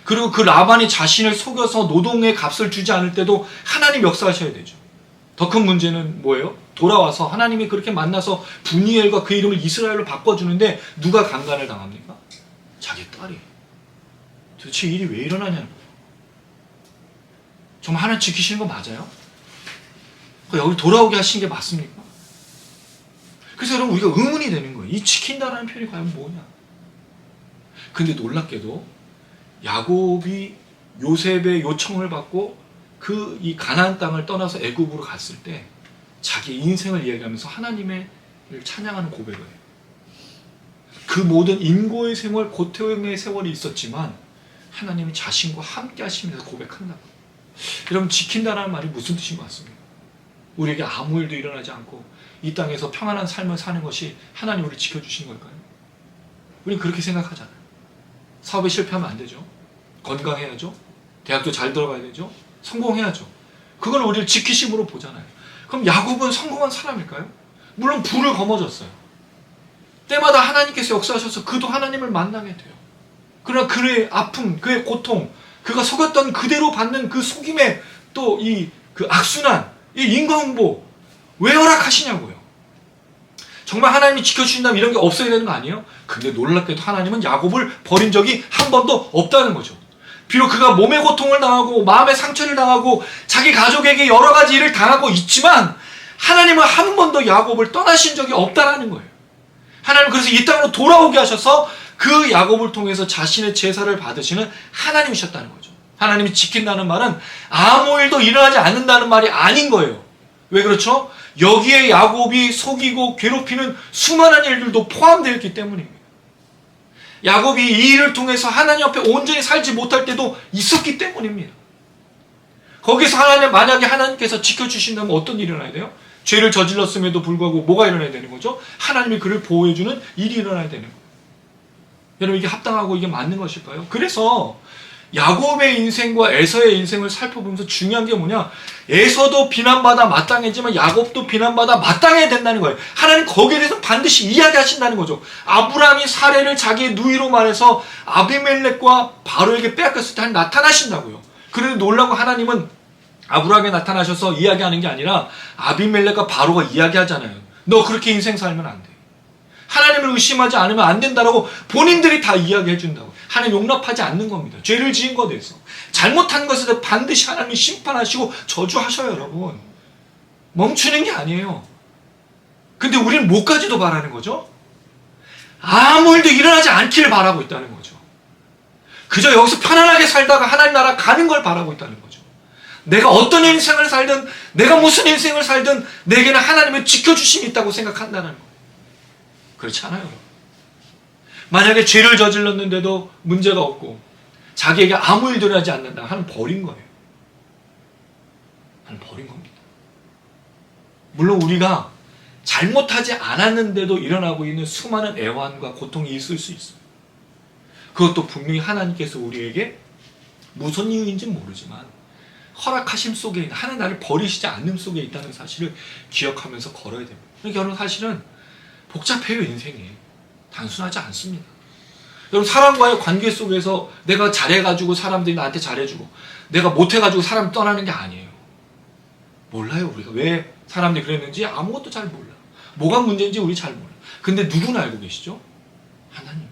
그리고 그 라반이 자신을 속여서 노동의 값을 주지 않을 때도 하나님 역사하셔야 되죠. 더 큰 문제는 뭐예요? 돌아와서 하나님이 그렇게 만나서 분이엘과 그 이름을 이스라엘로 바꿔주는데 누가 강간을 당합니까? 자기 딸이. 도대체 일이 왜 일어나냐는 거예요. 정말 하나님 지키시는 거 맞아요? 여기 돌아오게 하신 게 맞습니까? 그래서 여러분, 우리가 의문이 되는 거예요. 이 지킨다라는 표현이 과연 뭐냐? 근데 놀랍게도 야곱이 요셉의 요청을 받고 이 가나안 땅을 떠나서 애굽으로 갔을 때 자기 인생을 이야기하면서 하나님을 찬양하는 고백을 해요. 그 모든 인고의 생활, 고통의 세월이 있었지만 하나님이 자신과 함께 하시면서 고백한다고. 여러분, 지킨다라는 말이 무슨 뜻인 것 같습니까? 우리에게 아무 일도 일어나지 않고 이 땅에서 평안한 삶을 사는 것이 하나님 우리를 지켜주신 걸까요? 우리는 그렇게 생각하잖아요. 사업에 실패하면 안 되죠. 건강해야죠. 대학도 잘 들어가야 되죠. 성공해야죠. 그건 우리를 지키심으로 보잖아요. 그럼 야곱은 성공한 사람일까요? 물론 불을 거머졌어요. 때마다 하나님께서 역사하셔서 그도 하나님을 만나게 돼요. 그러나 그의 아픔, 그의 고통, 그가 속였던 그대로 받는 그 속임의 또 그 악순환, 이 인과응보 왜 허락하시냐고요. 정말 하나님이 지켜주신다면 이런 게 없어야 되는 거 아니에요? 근데 놀랍게도 하나님은 야곱을 버린 적이 한 번도 없다는 거죠. 비록 그가 몸의 고통을 당하고 마음의 상처를 당하고 자기 가족에게 여러 가지 일을 당하고 있지만 하나님은 한 번도 야곱을 떠나신 적이 없다라는 거예요. 하나님은 그래서 이 땅으로 돌아오게 하셔서 그 야곱을 통해서 자신의 제사를 받으시는 하나님이셨다는 거죠. 하나님이 지킨다는 말은 아무 일도 일어나지 않는다는 말이 아닌 거예요. 왜 그렇죠? 여기에 야곱이 속이고 괴롭히는 수많은 일들도 포함되어 있기 때문입니다. 야곱이 이 일을 통해서 하나님 앞에 온전히 살지 못할 때도 있었기 때문입니다. 거기서 만약에 하나님께서 지켜주신다면 어떤 일이 일어나야 돼요? 죄를 저질렀음에도 불구하고 뭐가 일어나야 되는 거죠? 하나님이 그를 보호해주는 일이 일어나야 되는 거예요. 여러분, 이게 합당하고 이게 맞는 것일까요? 그래서 야곱의 인생과 에서의 인생을 살펴보면서 중요한 게 뭐냐? 에서도 비난받아 마땅하지만 야곱도 비난받아 마땅해야 된다는 거예요. 하나님 거기에 대해서 반드시 이야기하신다는 거죠. 아브라함이 사례를 자기의 누이로 말해서 아비멜렉과 바로에게 빼앗겼을 때 나타나신다고요. 그런데 놀라고 하나님은 아브라함에 나타나셔서 이야기하는 게 아니라 아비멜렉과 바로가 이야기하잖아요. 너 그렇게 인생 살면 안 돼. 하나님을 의심하지 않으면 안 된다라고 본인들이 다 이야기해 준다고. 하나님 용납하지 않는 겁니다. 죄를 지은 것에 대해서. 잘못한 것에 대해서 반드시 하나님이 심판하시고 저주하셔요, 여러분. 멈추는 게 아니에요. 근데 우리는 뭐까지도 바라는 거죠? 아무 일도 일어나지 않기를 바라고 있다는 거죠. 그저 여기서 편안하게 살다가 하나님 나라 가는 걸 바라고 있다는 거죠. 내가 어떤 인생을 살든 내가 무슨 인생을 살든 내게는 하나님의 지켜주심이 있다고 생각한다는 거예요. 그렇지 않아요. 만약에 죄를 저질렀는데도 문제가 없고 자기에게 아무 일도 일어나지 않는다 하는 버린 거예요. 하는 버린 겁니다. 물론 우리가 잘못하지 않았는데도 일어나고 있는 수많은 애환과 고통이 있을 수 있어요. 그것도 분명히 하나님께서 우리에게 무슨 이유인지 모르지만 허락하심 속에 있는, 하나님 나를 버리시지 않는 속에 있다는 사실을 기억하면서 걸어야 됩니다. 그러니까 여러분 사실은 복잡해요, 인생이. 단순하지 않습니다. 여러분 사람과의 관계 속에서 내가 잘해가지고 사람들이 나한테 잘해주고 내가 못해가지고 사람 떠나는 게 아니에요. 몰라요. 우리가 왜 사람들이 그랬는지 아무것도 잘 몰라. 뭐가 문제인지 우리 잘 몰라. 근데 누구는 알고 계시죠? 하나님.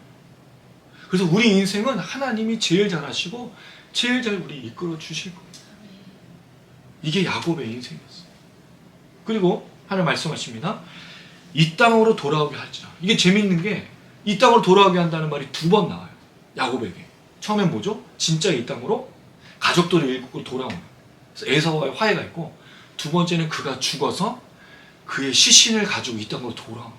그래서 우리 인생은 하나님이 제일 잘하시고 제일 잘 우리 이끌어 주실 겁니다. 이게 야곱의 인생이었어요. 그리고 하나님 말씀하십니다. 이 땅으로 돌아오게 할지라. 이게 재밌는 게 이 땅으로 돌아오게 한다는 말이 2번 나와요. 야곱에게. 처음엔 뭐죠? 진짜 이 땅으로 가족들을 일구고 돌아오는. 그래서 에서와의 화해가 있고, 두 번째는 그가 죽어서 그의 시신을 가지고 이 땅으로 돌아오는.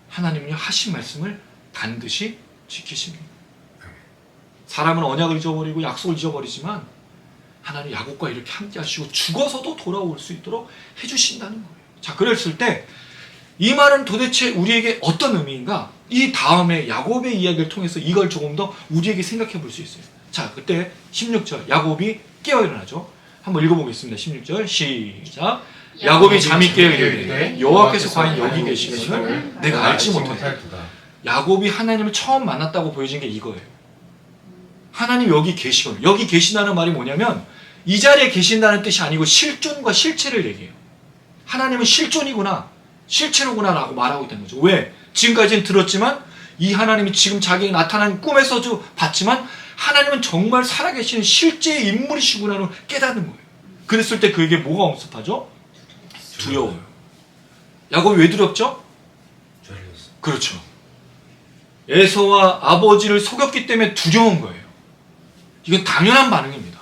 하나님은요 하신 말씀을 반드시 지키십니다. 사람은 언약을 잊어버리고 약속을 잊어버리지만 하나님 야곱과 이렇게 함께 하시고 죽어서도 돌아올 수 있도록 해주신다는 거예요. 자, 그랬을 때 이 말은 도대체 우리에게 어떤 의미인가? 이 다음에 야곱의 이야기를 통해서 이걸 조금 더 우리에게 생각해 볼 수 있어요. 자, 그때 16절 야곱이 깨어 일어나죠. 한번 읽어보겠습니다. 16절 시작. 야곱이 잠이 깨어 이르되 여호와께서 과연 여기 계시거늘 내가 알지 못하리라. 야곱이 하나님을 처음 만났다고 보여진 게 이거예요. 하나님 여기 계시거늘. 여기 계신다는 말이 뭐냐면 이 자리에 계신다는 뜻이 아니고 실존과 실체를 얘기해요. 하나님은 실존이구나, 실체로구나 라고 말하고 있다는 거죠. 왜? 지금까지는 들었지만 이 하나님이 지금 자기에게 나타난 꿈에서도 봤지만 하나님은 정말 살아계시는 실제의 인물이시구나를 깨닫는 거예요. 그랬을 때 그에게 뭐가 엄습하죠? 두려워요. 야곱이 왜 두렵죠? 그렇죠. 에서와 아버지를 속였기 때문에 두려운 거예요. 이건 당연한 반응입니다.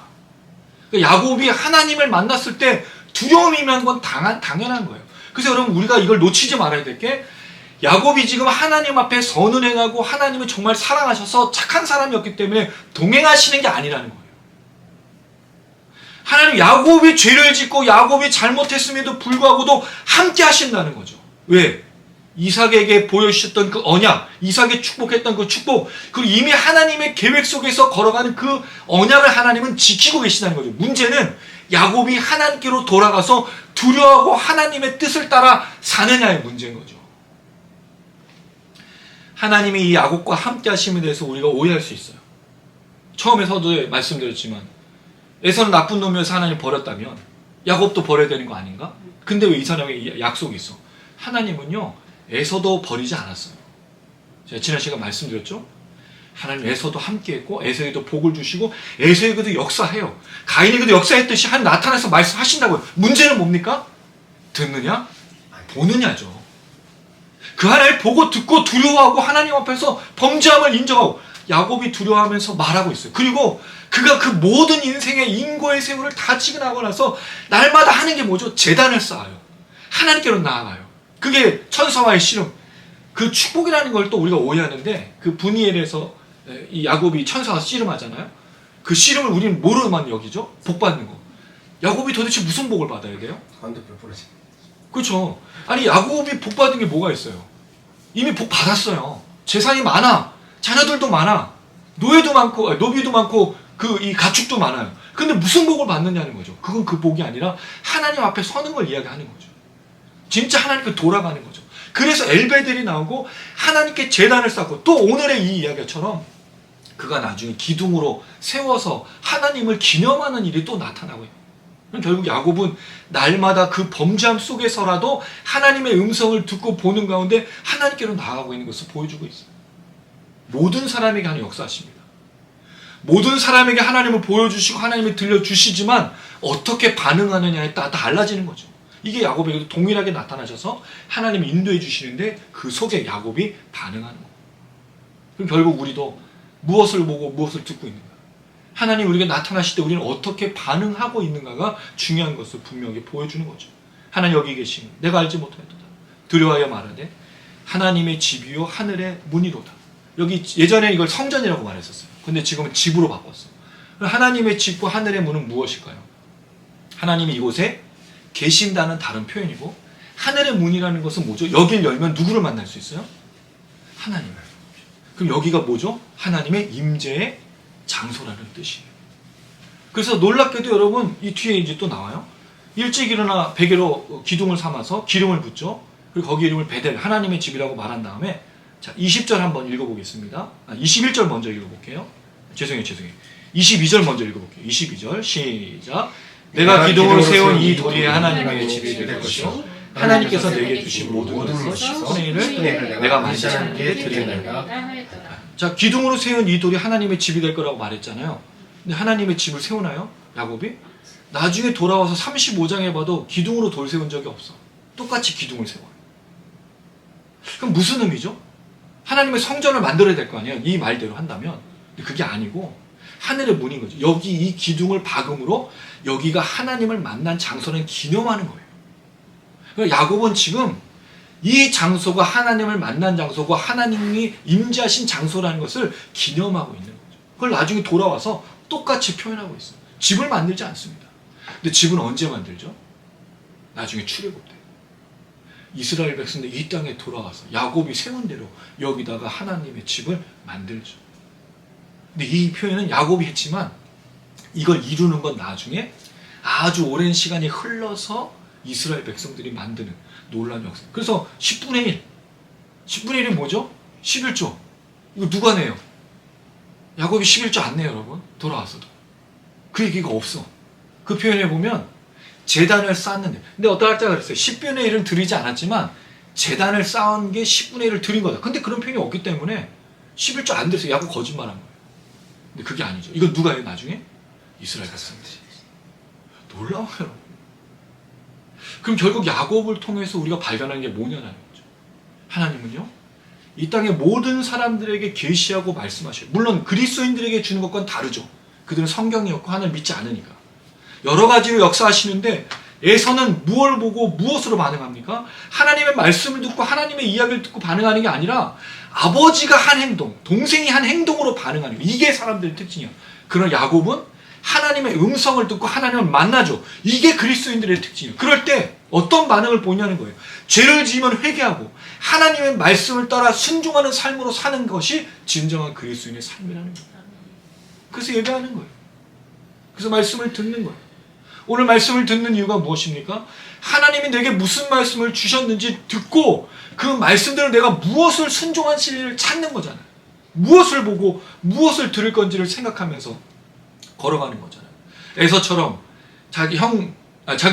그러니까 야곱이 하나님을 만났을 때 두려움이면 건 당연한 거예요. 그래서 여러분 우리가 이걸 놓치지 말아야 될 게 야곱이 지금 하나님 앞에 선을 행하고 하나님을 정말 사랑하셔서 착한 사람이었기 때문에 동행하시는 게 아니라는 거예요. 하나님 야곱이 죄를 짓고 야곱이 잘못했음에도 불구하고도 함께 하신다는 거죠. 왜? 이삭에게 보여주셨던 그 언약, 이삭이 축복했던 그 축복, 그리고 이미 하나님의 계획 속에서 걸어가는 그 언약을 하나님은 지키고 계시다는 거죠. 문제는 야곱이 하나님께로 돌아가서 두려워하고 하나님의 뜻을 따라 사느냐의 문제인 거죠. 하나님이 이 야곱과 함께 하심에 대해서 우리가 오해할 수 있어요. 처음에 서두에 말씀드렸지만 에서는 나쁜 놈이어서 하나님 버렸다면 야곱도 버려야 되는 거 아닌가? 근데 왜 이 사람에게 약속이 있어? 하나님은요 에서도 버리지 않았어요. 제가 지난 시간 말씀드렸죠? 하나님 에서도 함께했고 에서에게도 복을 주시고 에서에게도 역사해요. 가인에게도 역사했듯이 하나님 나타나서 말씀하신다고요. 문제는 뭡니까? 듣느냐? 보느냐죠. 그 하나님을 보고 듣고 두려워하고 하나님 앞에서 범죄함을 인정하고 야곱이 두려워하면서 말하고 있어요. 그리고 그가 그 모든 인생의 인고의 세월을 다 지나고 나서 날마다 하는 게 뭐죠? 제단을 쌓아요. 하나님께로 나아가요. 그게 천사와의 씨름. 그 축복이라는 걸 또 우리가 오해하는데 그 분이엘에서 이 야곱이 천사와 씨름하잖아요. 그 씨름을 우리는 뭐로만 여기죠? 복 받는 거. 야곱이 도대체 무슨 복을 받아야 돼요? 관두표 부러지. 그렇죠. 아니 야곱이 복 받은 게 뭐가 있어요? 이미 복 받았어요. 재산이 많아. 자녀들도 많아. 노예도 많고 노비도 많고 그 이 가축도 많아요. 근데 무슨 복을 받느냐는 거죠. 그건 그 복이 아니라 하나님 앞에 서는 걸 이야기하는 거죠. 진짜 하나님께 돌아가는 거죠. 그래서 엘베델이 나오고 하나님께 제단을 쌓고 또 오늘의 이 이야기처럼 그가 나중에 기둥으로 세워서 하나님을 기념하는 일이 또 나타나고 있어요. 결국 야곱은 날마다 그 범죄함 속에서라도 하나님의 음성을 듣고 보는 가운데 하나님께로 나아가고 있는 것을 보여주고 있어요. 모든 사람에게 하는 역사하십니다. 모든 사람에게 하나님을 보여주시고 하나님을 들려주시지만 어떻게 반응하느냐에 따라 달라지는 거죠. 이게 야곱에게도 동일하게 나타나셔서 하나님이 인도해 주시는데 그 속에 야곱이 반응하는 거예요. 그럼 결국 우리도 무엇을 보고 무엇을 듣고 있는가? 하나님 우리에게 나타나실 때 우리는 어떻게 반응하고 있는가가 중요한 것을 분명히 보여주는 거죠. 하나님 여기 계시니 내가 알지 못하였도다. 두려워하여 말하되 하나님의 집이요 하늘의 문이로다. 여기 예전에 이걸 성전이라고 말했었어요. 근데 지금은 집으로 바꿨어요. 하나님의 집과 하늘의 문은 무엇일까요? 하나님이 이곳에 계신다는 다른 표현이고 하늘의 문이라는 것은 뭐죠? 여길 열면 누구를 만날 수 있어요? 하나님을. 그럼 여기가 뭐죠? 하나님의 임재의 장소라는 뜻이에요. 그래서 놀랍게도 여러분 이 뒤에 이제 또 나와요. 일찍 일어나 베개로 기둥을 삼아서 기름을 붓죠. 그리고 거기 이름을 베델 하나님의 집이라고 말한 다음에 자 20절 한번 읽어보겠습니다. 21절 먼저 읽어볼게요. 죄송해요. 22절 먼저 읽어볼게요. 22절 시작. 내가 기둥으로 세운 이 돌이 하나님의 집이 될 것이요 하나님께서 내게 주신 모든 것에서 10분의 1을 내가 만지지 않게 드리리라. 자 기둥으로 세운 이 돌이 하나님의 집이 될 거라고 말했잖아요. 근데 하나님의 집을 세우나요? 야곱이? 나중에 돌아와서 35장에 봐도 기둥으로 돌 세운 적이 없어. 똑같이 기둥을 세워요. 그럼 무슨 의미죠? 하나님의 성전을 만들어야 될 거 아니에요. 이 말대로 한다면. 근데 그게 아니고 하늘의 문인 거죠. 여기 이 기둥을 박음으로 여기가 하나님을 만난 장소는 기념하는 거예요. 그러니까 야곱은 지금 이 장소가 하나님을 만난 장소고 하나님이 임재하신 장소라는 것을 기념하고 있는 거죠. 그걸 나중에 돌아와서 똑같이 표현하고 있어요. 집을 만들지 않습니다. 근데 집은 언제 만들죠? 나중에 출애굽 때. 이스라엘 백성들이 이 땅에 돌아와서 야곱이 세운 대로 여기다가 하나님의 집을 만들죠. 근데 이 표현은 야곱이 했지만 이걸 이루는 건 나중에 아주 오랜 시간이 흘러서 이스라엘 백성들이 만드는 놀라운 역사. 그래서 10분의 1. 10분의 1이 뭐죠? 11조. 이거 누가 내요? 야곱이 11조 안 내요, 여러분. 돌아와서도. 그 얘기가 없어. 그 표현에 보면 제단을 쌓는데. 근데 어떤 학자가 그랬어요. 10분의 1은 드리지 않았지만 제단을 쌓은 게 10분의 1을 드린 거다. 근데 그런 표현이 없기 때문에 11조 안 됐어요. 야곱 거짓말한 거예요. 근데 그게 아니죠. 이거 누가 해요, 나중에? 이스라엘 백성들이. 놀라워요. 그럼 결국 야곱을 통해서 우리가 발견하는 게 뭐냐는 거죠. 하나님은요, 이 땅의 모든 사람들에게 계시하고 말씀하셔요. 물론 그리스도인들에게 주는 것과는 다르죠. 그들은 성경이 없고 하나님을 믿지 않으니까. 여러 가지로 역사하시는데 에서는 무엇을 보고 무엇으로 반응합니까? 하나님의 말씀을 듣고 하나님의 이야기를 듣고 반응하는 게 아니라 아버지가 한 행동, 동생이 한 행동으로 반응하는 거예요. 이게 사람들의 특징이에요. 그러나 야곱은 하나님의 음성을 듣고 하나님을 만나죠. 이게 그리스도인들의 특징이에요. 그럴 때 어떤 반응을 보이냐는 거예요. 죄를 지으면 회개하고 하나님의 말씀을 따라 순종하는 삶으로 사는 것이 진정한 그리스도인의 삶이라는 거예요. 그래서 예배하는 거예요. 그래서 말씀을 듣는 거예요. 오늘 말씀을 듣는 이유가 무엇입니까? 하나님이 내게 무슨 말씀을 주셨는지 듣고 그 말씀대로 내가 무엇을 순종한 진리를 찾는 거잖아요. 무엇을 보고 무엇을 들을 건지를 생각하면서 걸어가는 거잖아요. 에서처럼 자기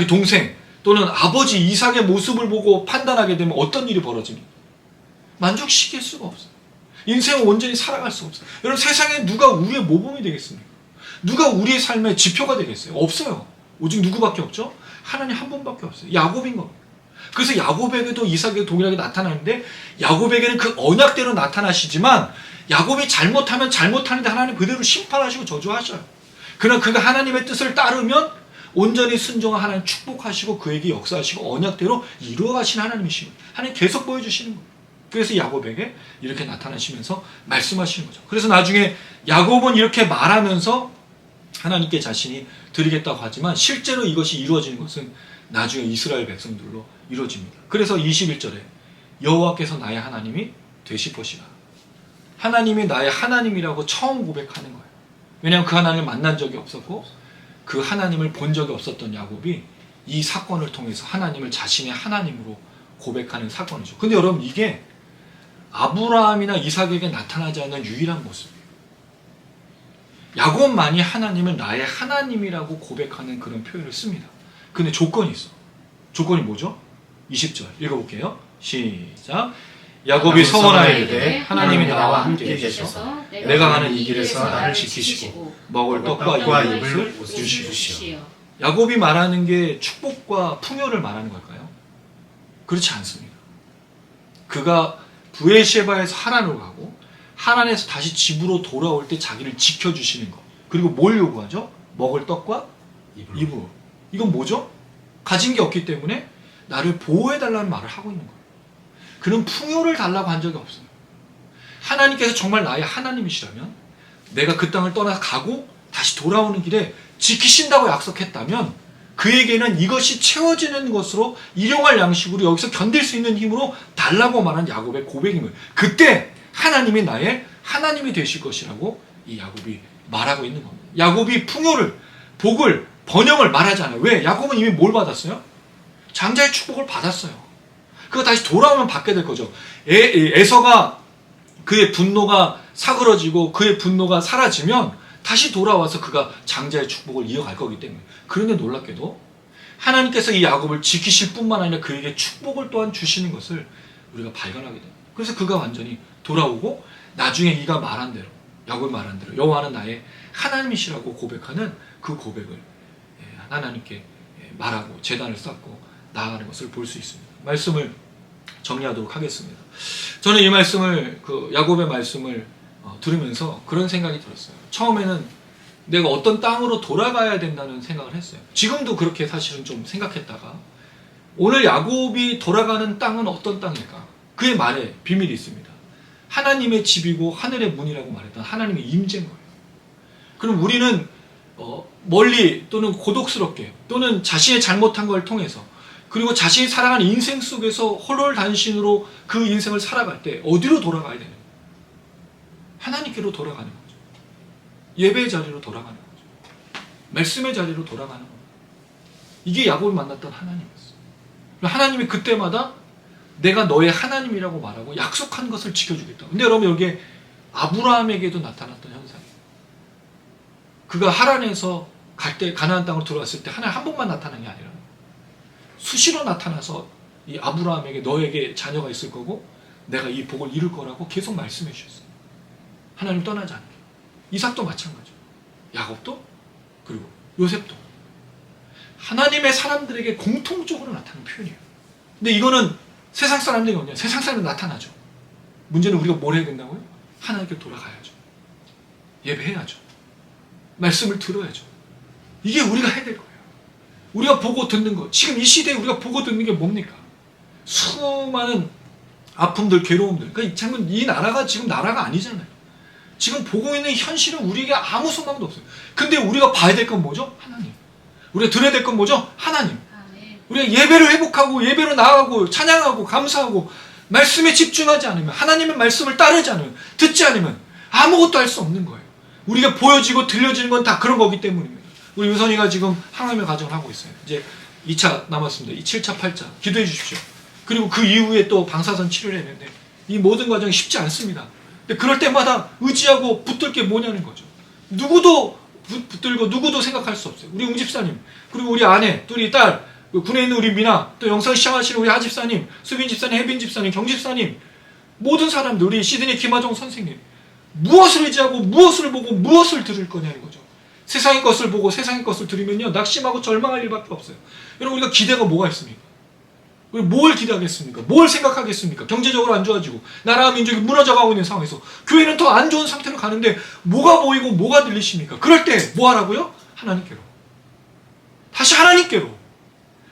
동생 또는 아버지 이삭의 모습을 보고 판단하게 되면 어떤 일이 벌어집니까? 만족시킬 수가 없어요. 인생을 온전히 살아갈 수가 없어요. 여러분 세상에 누가 우리의 모범이 되겠습니까? 누가 우리의 삶의 지표가 되겠어요? 없어요. 오직 누구밖에 없죠? 하나님 한 분밖에 없어요. 야곱인 겁니다. 그래서 야곱에게도 이삭에게 동일하게 나타나는데 야곱에게는 그 언약대로 나타나시지만 야곱이 잘못하면 잘못하는데 하나님 그대로 심판하시고 저주하셔요. 그러나 그가 하나님의 뜻을 따르면 온전히 순종한 하나님 축복하시고 그에게 역사하시고 언약대로 이루어가시는 하나님이시고 하나님 계속 보여주시는 거예요. 그래서 야곱에게 이렇게 나타나시면서 말씀하시는 거죠. 그래서 나중에 야곱은 이렇게 말하면서 하나님께 자신이 드리겠다고 하지만 실제로 이것이 이루어지는 것은 나중에 이스라엘 백성들로 이루어집니다. 그래서 21절에 여호와께서 나의 하나님이 되시보시라. 하나님이 나의 하나님이라고 처음 고백하는 거예요. 왜냐하면 그 하나님을 만난 적이 없었고 그 하나님을 본 적이 없었던 야곱이 이 사건을 통해서 하나님을 자신의 하나님으로 고백하는 사건이죠. 근데 여러분 이게 아브라함이나 이삭에게 나타나지 않는 유일한 모습이에요. 야곱만이 하나님을 나의 하나님이라고 고백하는 그런 표현을 씁니다. 근데 조건이 있어. 조건이 뭐죠? 20절 읽어볼게요. 시작. 야곱이 서원하여 이르되 이르되 하나님이 나와 함께 계셔서 내가 가는 이 이 길에서 나를 나를 지키시고 먹을 떡과 떡과 입을 입을 옷을 주시옵시오. 야곱이 말하는 게 축복과 풍요를 말하는 걸까요? 그렇지 않습니다. 그가 브에셰바에서 하란으로 가고 하란에서 다시 집으로 돌아올 때 자기를 지켜주시는 것. 그리고 뭘 요구하죠? 먹을 떡과 이불. 이건 뭐죠? 가진 게 없기 때문에 나를 보호해달라는 말을 하고 있는 거예요. 그는 풍요를 달라고 한 적이 없어요. 하나님께서 정말 나의 하나님이시라면 내가 그 땅을 떠나서 가고 다시 돌아오는 길에 지키신다고 약속했다면 그에게는 이것이 채워지는 것으로 일용할 양식으로 여기서 견딜 수 있는 힘으로 달라고 말한 야곱의 고백임을 그때 하나님이 나의 하나님이 되실 것이라고 이 야곱이 말하고 있는 겁니다. 야곱이 풍요를 복을 번영을 말하지 않아요. 왜? 야곱은 이미 뭘 받았어요? 장자의 축복을 받았어요. 그거 다시 돌아오면 받게 될 거죠. 에서가 그의 분노가 사그러지고 그의 분노가 사라지면 다시 돌아와서 그가 장자의 축복을 이어갈 거기 때문에. 그런데 놀랍게도 하나님께서 이 야곱을 지키실 뿐만 아니라 그에게 축복을 또한 주시는 것을 우리가 발견하게 됩니다. 그래서 그가 완전히 돌아오고 나중에 이가 말한 대로 야곱이 말한 대로 여호와는 나의 하나님이시라고 고백하는 그 고백을 하나님께 말하고 제단을 쌓고 나아가는 것을 볼 수 있습니다. 말씀을 정리하도록 하겠습니다. 저는 이 말씀을 그 야곱의 말씀을 들으면서 그런 생각이 들었어요. 처음에는 내가 어떤 땅으로 돌아가야 된다는 생각을 했어요. 지금도 그렇게 사실은 좀 생각했다가 오늘 야곱이 돌아가는 땅은 어떤 땅일까? 그의 말에 비밀이 있습니다. 하나님의 집이고 하늘의 문이라고 말했던 하나님의 임재인 거예요. 그럼 우리는 멀리 또는 고독스럽게 또는 자신의 잘못한 걸 통해서 그리고 자신이 살아가는 인생 속에서 홀홀단신으로 그 인생을 살아갈 때 어디로 돌아가야 되는 거예요? 하나님께로 돌아가는 거죠. 예배의 자리로 돌아가는 거죠. 말씀의 자리로 돌아가는 거예요. 이게 야곱이 만났던 하나님이었어요. 하나님이 그때마다 내가 너의 하나님이라고 말하고 약속한 것을 지켜주겠다. 근데 여러분 여기에 아브라함에게도 나타났던 현상이에요. 그가 하란에서 갈 때 가나안 땅으로 들어왔을 때 하나님 한 번만 나타난 게 아니라 수시로 나타나서 이 아브라함에게 너에게 자녀가 있을 거고 내가 이 복을 이룰 거라고 계속 말씀해 주셨어요. 하나님 떠나지 않게. 이삭도 마찬가지예요. 야곱도 그리고 요셉도 하나님의 사람들에게 공통적으로 나타나는 표현이에요. 근데 이거는 세상 사람들이 없냐? 세상 사람은 나타나죠. 문제는 우리가 뭘 해야 된다고요? 하나님께 돌아가야죠. 예배해야죠. 말씀을 들어야죠. 이게 우리가 해야 될 거예요. 우리가 보고 듣는 거. 지금 이 시대에 우리가 보고 듣는 게 뭡니까? 수많은 아픔들, 괴로움들. 그러니까 이 나라가 지금 나라가 아니잖아요. 지금 보고 있는 현실은 우리에게 아무 소망도 없어요. 근데 우리가 봐야 될 건 뭐죠? 하나님. 우리가 들어야 될 건 뭐죠? 하나님. 우리가 예배를 회복하고 예배로 나아가고 찬양하고 감사하고 말씀에 집중하지 않으면 하나님의 말씀을 따르지 않으면 듣지 않으면 아무것도 할 수 없는 거예요. 우리가 보여지고 들려지는 건 다 그런 거기 때문입니다. 우리 유선이가 지금 항암의 과정을 하고 있어요. 이제 2차 남았습니다. 7차, 8차 기도해 주십시오. 그리고 그 이후에 또 방사선 치료를 했는데 이 모든 과정이 쉽지 않습니다. 근데 그럴 때마다 의지하고 붙들 게 뭐냐는 거죠. 누구도 붙들고 누구도 생각할 수 없어요. 우리 웅집사님 그리고 우리 아내 또 우리 딸 군에 있는 우리 미나 또 영상 시청하시는 우리 하집사님 수빈 집사님 혜빈 집사님 경집사님 모든 사람들 우리 시드니 김하정 선생님 무엇을 의지하고 무엇을 보고 무엇을 들을 거냐는 거죠. 세상의 것을 보고 세상의 것을 들으면요 낙심하고 절망할 일밖에 없어요. 여러분 우리가 기대가 뭐가 있습니까? 우리 뭘 기대하겠습니까? 뭘 생각하겠습니까? 경제적으로 안 좋아지고 나라와 민족이 무너져가고 있는 상황에서 교회는 더 안 좋은 상태로 가는데 뭐가 보이고 뭐가 들리십니까? 그럴 때 뭐 하라고요? 하나님께로 다시 하나님께로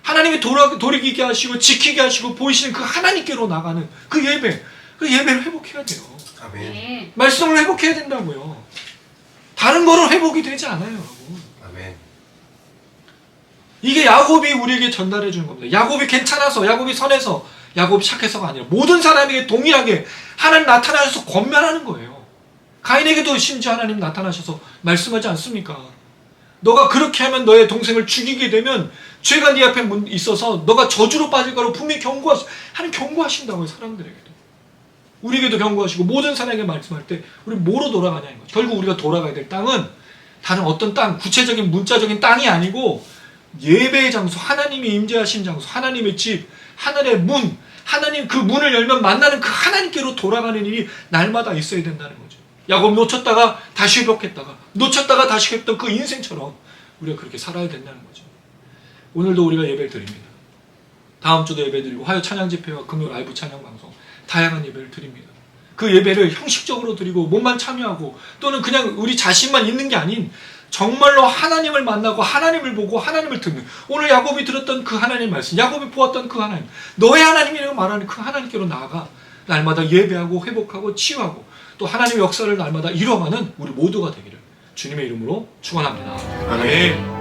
하나님이 돌이키게 하시고 지키게 하시고 보이시는 그 하나님께로 나가는 그 예배 그 예배를 회복해야 돼요. 아멘. 말씀을 회복해야 된다고요. 다른 거로 회복이 되지 않아요, 여러분. 아멘. 이게 야곱이 우리에게 전달해 주는 겁니다. 야곱이 괜찮아서, 야곱이 선해서, 야곱이 착해서가 아니라 모든 사람에게 동일하게 하나님 나타나셔서 권면하는 거예요. 가인에게도 심지어 하나님 나타나셔서 말씀하지 않습니까? 너가 그렇게 하면 너의 동생을 죽이게 되면 죄가 네 앞에 있어서 너가 저주로 빠질 거라고 분명히 하나님 경고하신다고요, 사람들에게도. 우리에게도 경고하시고 모든 사람에게 말씀할 때 우리 뭐로 돌아가냐는 거죠. 결국 우리가 돌아가야 될 땅은 다른 어떤 땅, 구체적인 문자적인 땅이 아니고 예배의 장소, 하나님이 임재하신 장소, 하나님의 집, 하늘의 문, 하나님 그 문을 열면 만나는 그 하나님께로 돌아가는 일이 날마다 있어야 된다는 거죠. 야곱 놓쳤다가 다시 회복했다가 놓쳤다가 다시 했던 그 인생처럼 우리가 그렇게 살아야 된다는 거죠. 오늘도 우리가 예배를 드립니다. 다음 주도 예배 드리고 화요 찬양 집회와 금요 라이브 찬양 방송 다양한 예배를 드립니다. 그 예배를 형식적으로 드리고 몸만 참여하고 또는 그냥 우리 자신만 있는 게 아닌 정말로 하나님을 만나고 하나님을 보고 하나님을 듣는, 오늘 야곱이 들었던 그 하나님 말씀, 야곱이 보았던 그 하나님, 너의 하나님이라고 말하는 그 하나님께로 나아가 날마다 예배하고 회복하고 치유하고 또 하나님의 역사를 날마다 이뤄가는 우리 모두가 되기를 주님의 이름으로 축원합니다. 아멘.